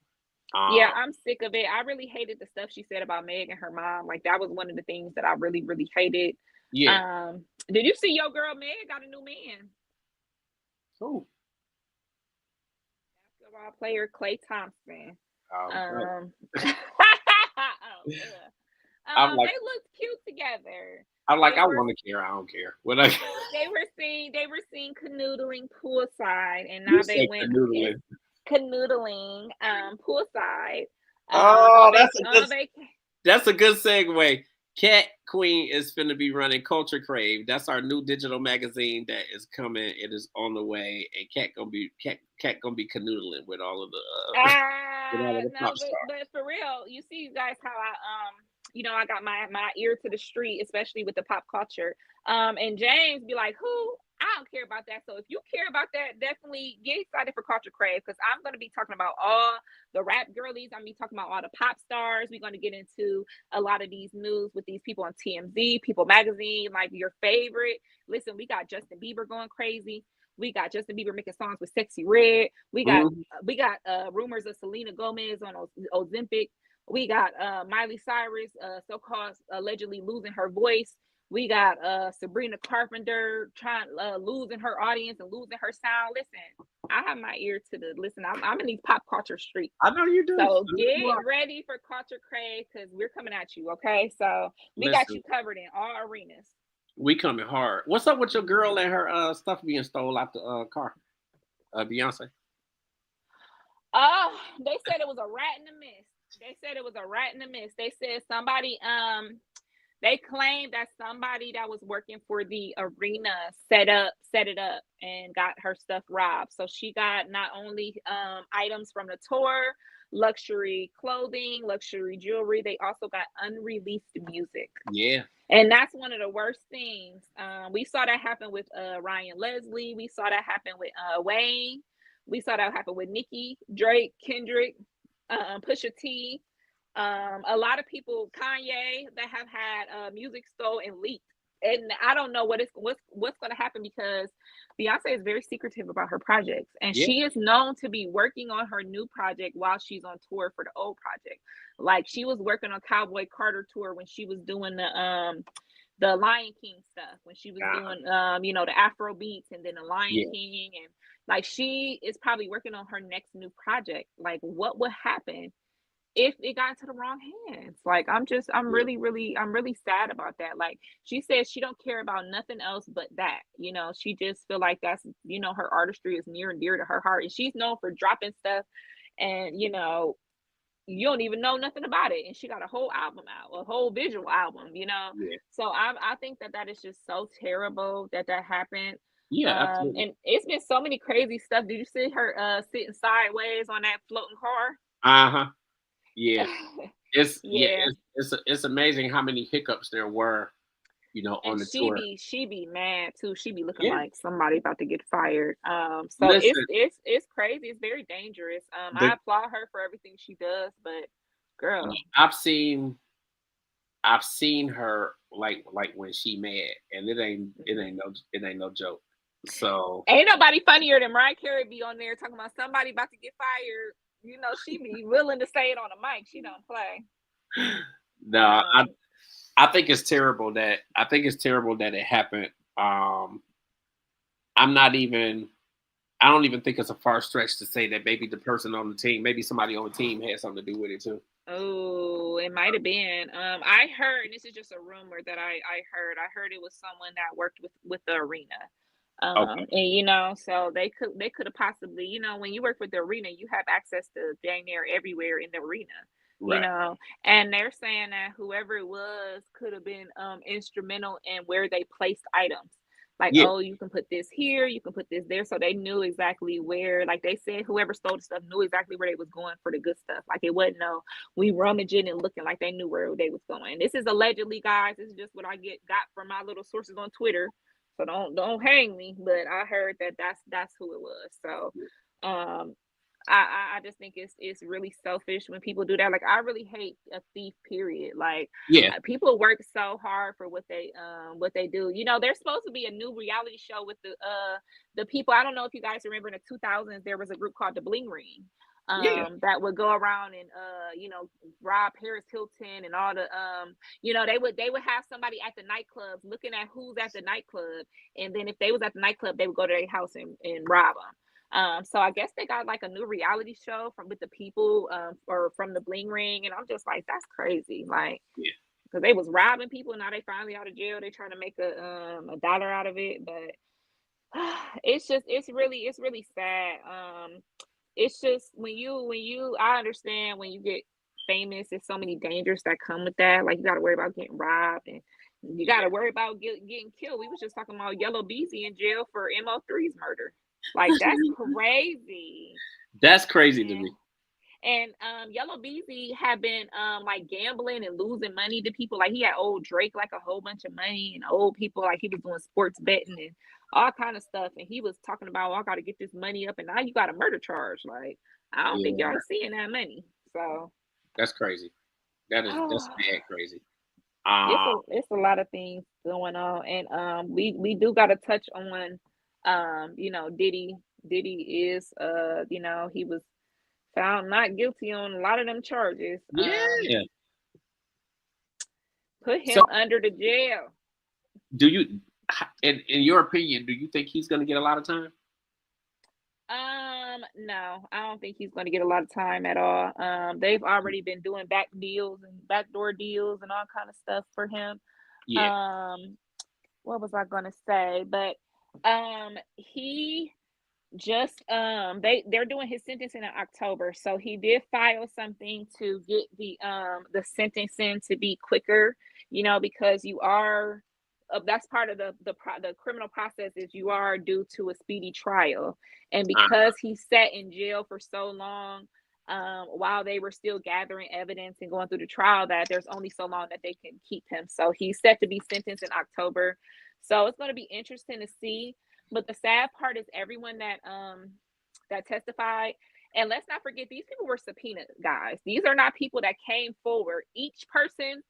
Yeah, I'm sick of it. I really hated the stuff she said about Meg and her mom. Like that was one of the things that I really, really hated. Yeah. Did you see your girl Meg got a new man? Who? Basketball player Klay Thompson. Oh, they looked cute together. I'm like, I want to care. I don't care. They were seen canoodling poolside, and now they went canoodling poolside. That's a good segue. Kat Kwueen is finna be running Culture Crave. That's our new digital magazine that is coming. It is on the way, and Kat gonna be canoodling with all of the with all of the No, pop stars. but for real, you see, you guys, how I I got my ear to the street, especially with the pop culture. And James be like, who? I don't care about that. So if you care about that, definitely get excited for Culture Crave, because I'm going to be talking about all the rap girlies. I'm going to be talking about all the pop stars. We're going to get into a lot of these news with these people on TMZ, People Magazine, like your favorite. Listen, we got Justin Bieber going crazy. We got Justin Bieber making songs with Sexy Red. We got rumors of Selena Gomez on Ozempic. We got Miley Cyrus so-called allegedly losing her voice. We got Sabrina Carpenter losing her audience and losing her sound. Listen, I have my ear to the listen. I'm in these pop culture streets. I know you do. So get ready for Culture Crave, because we're coming at you. Okay, so we got you covered in all arenas. We coming hard. What's up with your girl and her stuff being stole out the car? Beyonce. Oh, they said it was a rat in the mist. They said somebody they claimed that somebody that was working for the arena set it up and got her stuff robbed. So she got not only items from the tour, luxury clothing, luxury jewelry, they also got unreleased music. Yeah. And that's one of the worst things. We saw that happen with Ryan Leslie. We saw that happen with Wayne. We saw that happen with Nicki, Drake, Kendrick, Pusha T. A lot of people, Kanye, that have had music stolen and leaked. And I don't know what's going to happen, because Beyonce is very secretive about her projects, and she is known to be working on her new project while she's on tour for the old project. Like, she was working on Cowboy Carter tour when she was doing the Lion King stuff, when she was doing the Afro beats, and then the Lion King, and like, she is probably working on her next new project. Like, what would happen if it got into the wrong hands? Like, I'm really sad about that. Like, she says she don't care about nothing else but that. She just feel like that's, her artistry is near and dear to her heart, and she's known for dropping stuff, and you don't even know nothing about it, and she got a whole album out, a whole visual album. So I think that is just so terrible that happened. Absolutely. And it's been so many crazy stuff. Did you see her sitting sideways on that floating car? Yeah. It's amazing how many hiccups there were, on the tour. She be mad too. She be looking like somebody about to get fired. So Listen, it's crazy. It's very dangerous. I applaud her for everything she does, but girl, I've seen her like when she mad, and it ain't no joke. So ain't nobody funnier than Mariah Carey be on there talking about somebody about to get fired. She be willing to say it on the mic. She don't play. No, I think it's terrible that it happened. I don't even think it's a far stretch to say that maybe the person on the team, maybe somebody on the team had something to do with it too. Oh, it might have been. I heard, and this is just a rumor that I heard it was someone that worked with the arena. Okay. And so they could have possibly, when you work with the arena, you have access to dang near everywhere in the arena. Right. And they're saying that whoever it was could have been instrumental in where they placed items. Like, oh, you can put this here, you can put this there. So they knew exactly where, like they said, whoever stole the stuff knew exactly where they was going for the good stuff. Like, it wasn't we rummaging and looking, like they knew where they was going. This is allegedly, guys. This is just what I got from my little sources on Twitter. So don't hang me. But I heard that's who it was. So I just think it's really selfish when people do that. Like, I really hate a thief, period. Like, people work so hard for what they do. There's supposed to be a new reality show with the people. I don't know if you guys remember, in the 2000s there was a group called the Bling Ring. That would go around and rob Paris Hilton and all the they would have somebody at the nightclubs looking at who's at the nightclub, and then if they was at the nightclub, they would go to their house and rob them. So I guess they got like a new reality show with the people or from the Bling Ring, and I'm just like, that's crazy. Like, because they was robbing people, now they finally out of jail, they trying to make a dollar out of it. But it's really sad. It's just when you I understand when you get famous, there's so many dangers that come with that. Like, you got to worry about getting robbed, and You got to worry about getting killed. We was just talking about Yellow Beezy in jail for MO3's murder. Like, that's crazy. That's crazy to me. And Yellow Beezy had been like gambling and losing money to people. Like, he had old Drake like a whole bunch of money, and old people, like, he was doing sports betting and all kind of stuff. And he was talking about, I got to get this money up, and now you got a murder charge. Like, I don't think y'all seeing that money. So that's crazy. That's bad crazy. It's a lot of things going on, and we do got to touch on you know, Diddy. Diddy is you know, he was found not guilty on a lot of them charges. Yeah. Put him under the jail. Do you, in your opinion, do you think he's going to get a lot of time? No, I don't think he's going to get a lot of time at all. They've already been doing backdoor deals and all kind of stuff for him. Yeah. What was I going to say? But he just they're doing his sentencing in October, so he did file something to get the sentencing to be quicker, you know, because you are that's part of the criminal process, is you are due to a speedy trial, and because he sat in jail for so long while they were still gathering evidence and going through the trial, that there's only so long that they can keep him. So he's set to be sentenced in October, so it's going to be interesting to see. But the sad part is everyone that testified, and let's not forget, these people were subpoenaed, guys. These are not people that came forward. Each person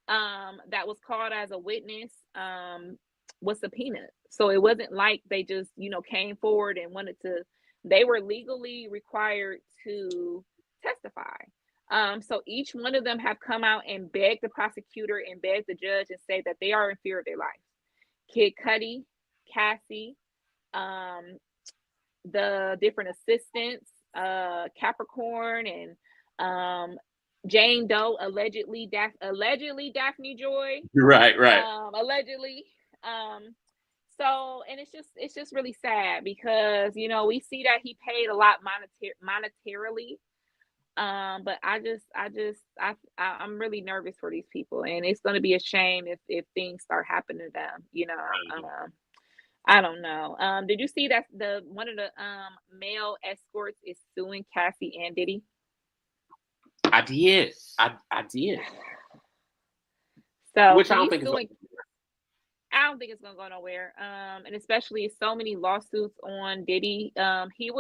that was called as a witness was subpoenaed. So it wasn't like they just, you know, came forward and wanted to. They were legally required to testify. So each one of them have come out and begged the prosecutor and begged the judge and say that they are in fear of their life. Kid Cudi, Cassie, the different assistants, Capricorn, and Jane Doe, allegedly Daphne Joy, right, allegedly. So, and it's just really sad, because, you know, we see that he paid a lot monetarily, but I'm really nervous for these people, and it's going to be a shame if things start happening to them, you know. I don't know. Did you see that one of the male escorts is suing Cassie and Diddy? I did. I did. So which I don't think I don't think it's gonna go nowhere. And especially so many lawsuits on Diddy. He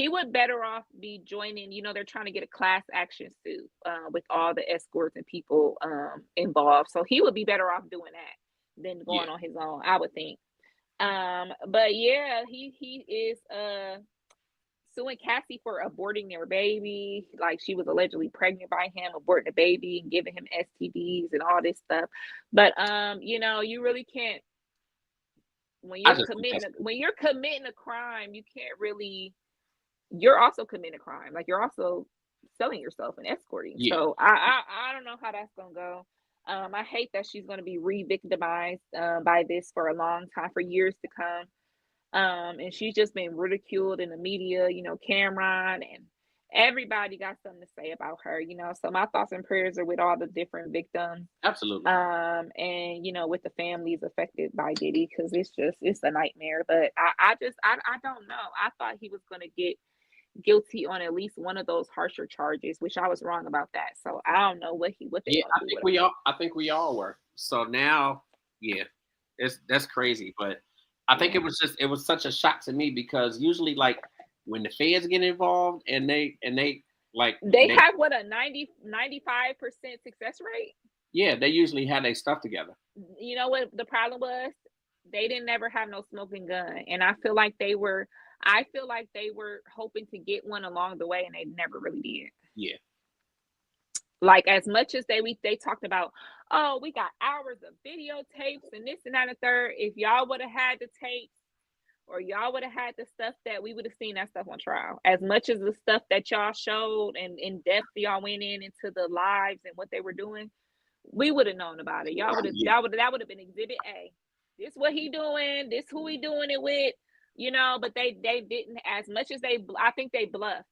would better off be joining. You know, they're trying to get a class action suit with all the escorts and people involved. So he would be better off doing that than going on his own, I would think. But yeah, he is suing Cassie for aborting their baby. Like, she was allegedly pregnant by him, aborting the baby and giving him STDs and all this stuff. But you know, you really can't, when you're committing a crime, you can't really, you're also committing a crime. Like, you're also selling yourself and escorting. Yeah. So I don't know how that's gonna go. I hate that she's going to be re-victimized by this for a long time, for years to come. And she's just been ridiculed in the media, you know, Cameron and everybody got something to say about her, you know. So my thoughts and prayers are with all the different victims. Absolutely. And, you know, with the families affected by Diddy, because it's a nightmare. But I don't know. I thought he was going to get guilty on at least one of those harsher charges, which I was wrong about that. So I don't know what they I think we all were. So now, yeah, that's crazy. But I think it was such a shock to me, because usually, like, when the feds get involved and they have what, a 95% success rate. Yeah, they usually have their stuff together. You know what the problem was? They didn't ever have no smoking gun, and I feel like they were hoping to get one along the way, and they never really did. Yeah. Like, as much as they talked about, oh, we got hours of videotapes and this and that and the third. If y'all would have had the tapes, or y'all would have had the stuff, that we would have seen that stuff on trial. As much as the stuff that y'all showed and in depth y'all went into the lives and what they were doing, we would have known about it. Y'all would have that would have been Exhibit A. This what he doing. This who he doing it with. You know, but they didn't, as much as I think they bluffed.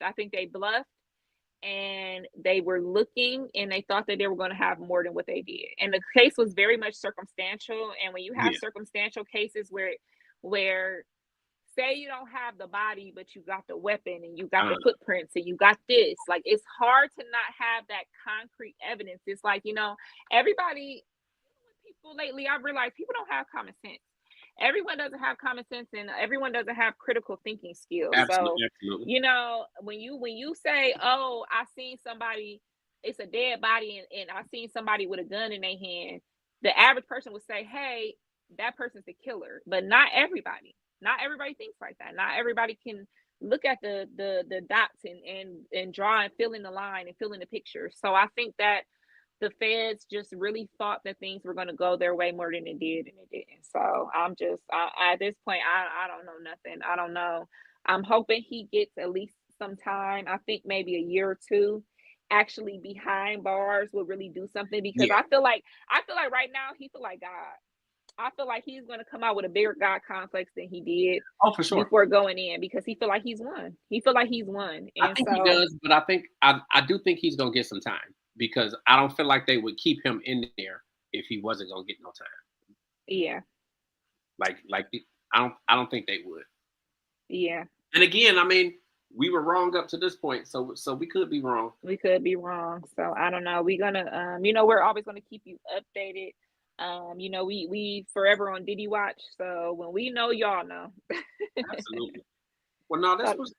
and they were looking and they thought that they were going to have more than what they did. And the case was very much circumstantial. And when you have circumstantial cases where say you don't have the body, but you got the weapon and you got the footprints and you got this, like, it's hard to not have that concrete evidence. It's like, everybody, people lately, I've realized people don't have common sense. Everyone doesn't have common sense, and everyone doesn't have critical thinking skills. Absolutely. When you say, oh, I seen somebody, it's a dead body, and I seen somebody with a gun in their hand, the average person would say, hey, that person's the killer. But not everybody thinks like that. Not everybody can look at the dots and draw and fill in the line and fill in the picture. So I think that the feds just really thought that things were going to go their way more than it did, and it didn't. So I'm just, at this point, I don't know nothing. I don't know. I'm hoping he gets at least some time. I think maybe a year or two actually behind bars will really do something, because I feel like right now he feel like God. I feel like he's going to come out with a bigger God complex than he did for sure. before going in, because he feel like he's won. And I think he does, but I do think he's going to get some time, because I don't feel like they would keep him in there if he wasn't going to get no time. Yeah. Like I don't think they would. Yeah. And again, I mean, we were wrong up to this point, so we could be wrong. We could be wrong. So I don't know. We're gonna we're always gonna keep you updated. We forever on Diddy Watch. So when we know, y'all know. Absolutely. Well, no, this was.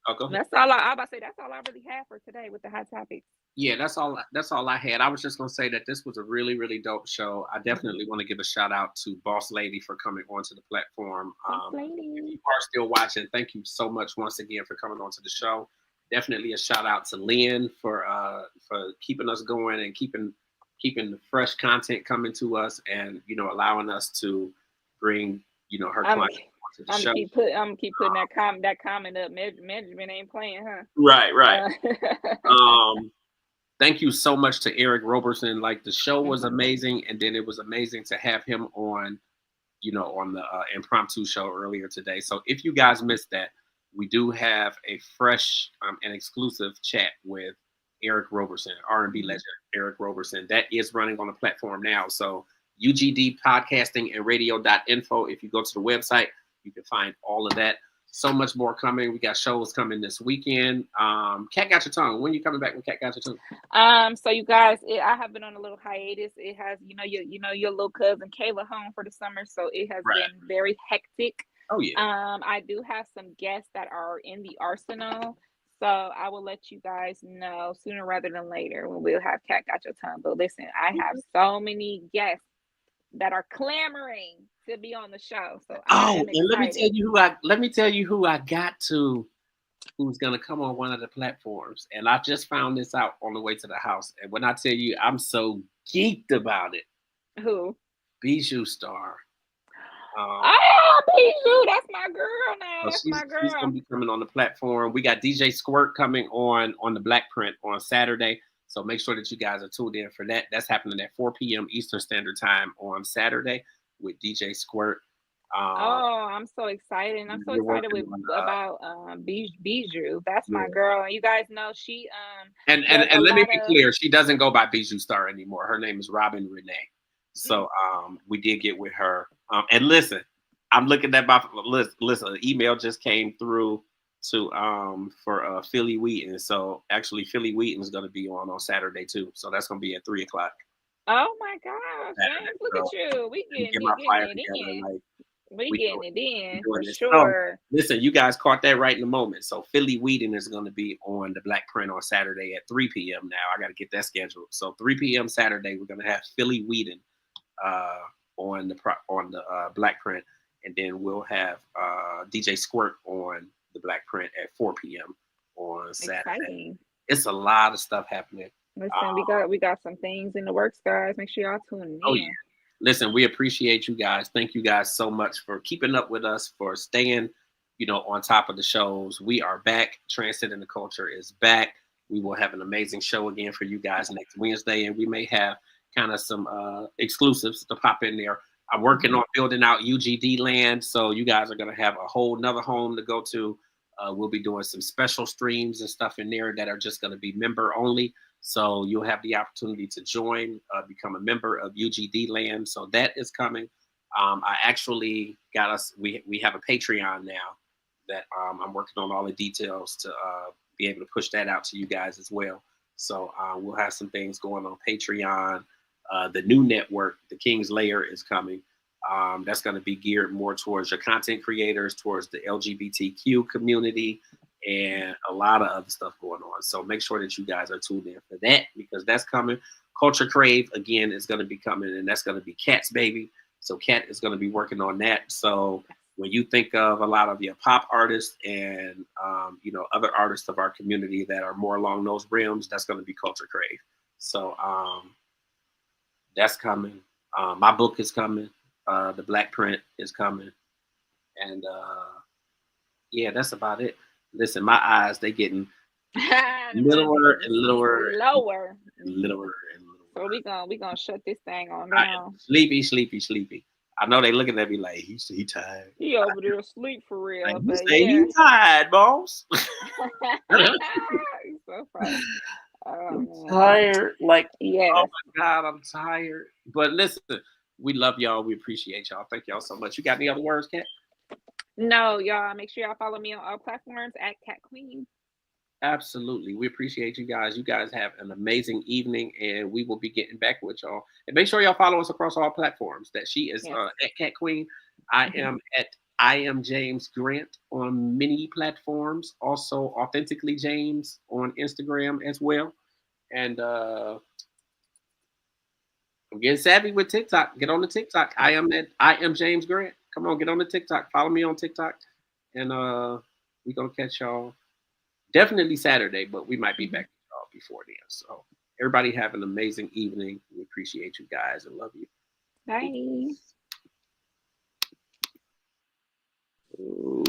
Oh, go ahead. That's all I about to say. That's all I really have for today with the hot topics. Yeah, that's all I had. I was just gonna say that this was a really, really dope show. I definitely want to give a shout out to BossLady for coming onto the platform. If you are still watching, thank you so much once again for coming onto the show. Definitely a shout out to Lynn for keeping us going and keeping the fresh content coming to us, and allowing us to bring her clients onto the show. I'm keep putting that comment up. Management ain't playing, huh? Right. Thank you so much to Eric Roberson. Like, the show was amazing, and then it was amazing to have him on, on the impromptu show earlier today. So if you guys missed that, we do have a fresh and exclusive chat with Eric Roberson, R&B legend Eric Roberson. That is running on the platform now. So UGD Podcasting and Radio.info. If you go to the website, you can find all of that. So much more coming. We got shows coming this weekend. Kat Got Your Tongue. When are you coming back with Kat Got Your Tongue? So you guys, I have been on a little hiatus. It has, your little cousin Kayla home for the summer, so it has been very hectic. Oh yeah. I do have some guests that are in the arsenal, so I will let you guys know sooner rather than later when we'll have Kat Got Your Tongue. But listen, I have so many guests that are clamoring to be on the show. So and let me tell you who I got to, who's gonna come on one of the platforms. And I just found this out on the way to the house. And when I tell you, I'm so geeked about it. Who? Bijou Star. Bijou, that's my girl now. That's my girl. She's gonna be coming on the platform. We got DJ Squirt coming on the Black Print on Saturday. So make sure that you guys are tuned in for that. That's happening at 4 p.m. Eastern Standard Time on Saturday with DJ Squirt. I'm so excited. I'm so excited about Bijou. That's my girl. You guys know she and let me be clear, she doesn't go by Bijou Star anymore. Her name is Robin Renee. So we did get with her. And listen, I'm looking at listen, an email just came through for Philly Wheaton. So actually Philly Wheaton is going to be on Saturday too. So that's going to be at 3 o'clock. Oh my gosh, man, look at you. We getting it in for sure. So, listen, you guys caught that right in the moment. So Philly Wheaton is going to be on the Black Print on Saturday at 3 p.m. Now I got to get that scheduled. So 3 p.m. Saturday, we're going to have Philly Wheaton on the Black Print, and then we'll have DJ Squirt on the Black Print at 4 p.m. on Saturday. Exciting. It's a lot of stuff happening. Listen, we got some things in the works, guys. Make sure y'all tune in. Oh yeah. Listen, we appreciate you guys. Thank you guys so much for keeping up with us, for staying, on top of the shows. We are back. Transcending the Culture is back. We will have an amazing show again for you guys next Wednesday, and we may have kind of some exclusives to pop in there. I'm working on building out UGD land, so you guys are going to have a whole nother home to go to We'll be doing some special streams and stuff in there that are just going to be member only. So you'll have the opportunity to join, become a member of UGD Land. So that is coming. I actually got us. We have a Patreon now that I'm working on all the details to be able to push that out to you guys as well. So we'll have some things going on Patreon. The new network, the King's Lair, is coming. That's going to be geared more towards your content creators, towards the LGBTQ community, and a lot of other stuff going on. So make sure that you guys are tuned in for that, because that's coming. Culture Crave, again, is going to be coming, and that's going to be Kat's baby. So Kat is going to be working on that. So when you think of a lot of your pop artists and other artists of our community that are more along those realms, that's going to be Culture Crave. So that's coming. My book is coming. The Black print is coming, and yeah, that's about it. Listen, my eyes, they getting littler and littler and lower and littler and So littler. we gonna shut this thing on I am down. sleepy. I know they looking at me like he tired. He over there asleep for real, Like, you but say yeah. he tired, boss. He's so funny. I'm Oh, tired. Like, yes. oh my God, I'm tired. But listen, we love y'all. We appreciate y'all. Thank y'all so much. You got any other words, Kat? No, y'all. Make sure y'all follow me on all platforms at Kat Kwueen. Absolutely. We appreciate you guys. You guys have an amazing evening, and we will be getting back with y'all. And make sure y'all follow us across all platforms. That she is Yes. at Kat Kwueen. I am at I am James Grant on many platforms. Also, Authentically James on Instagram as well. And I'm getting savvy with TikTok. Get on the TikTok. I am James Grant. Come on, get on the TikTok. Follow me on TikTok. And we're gonna catch y'all definitely Saturday, but we might be back with y'all before then. So everybody have an amazing evening. We appreciate you guys and love you. Bye. Ooh.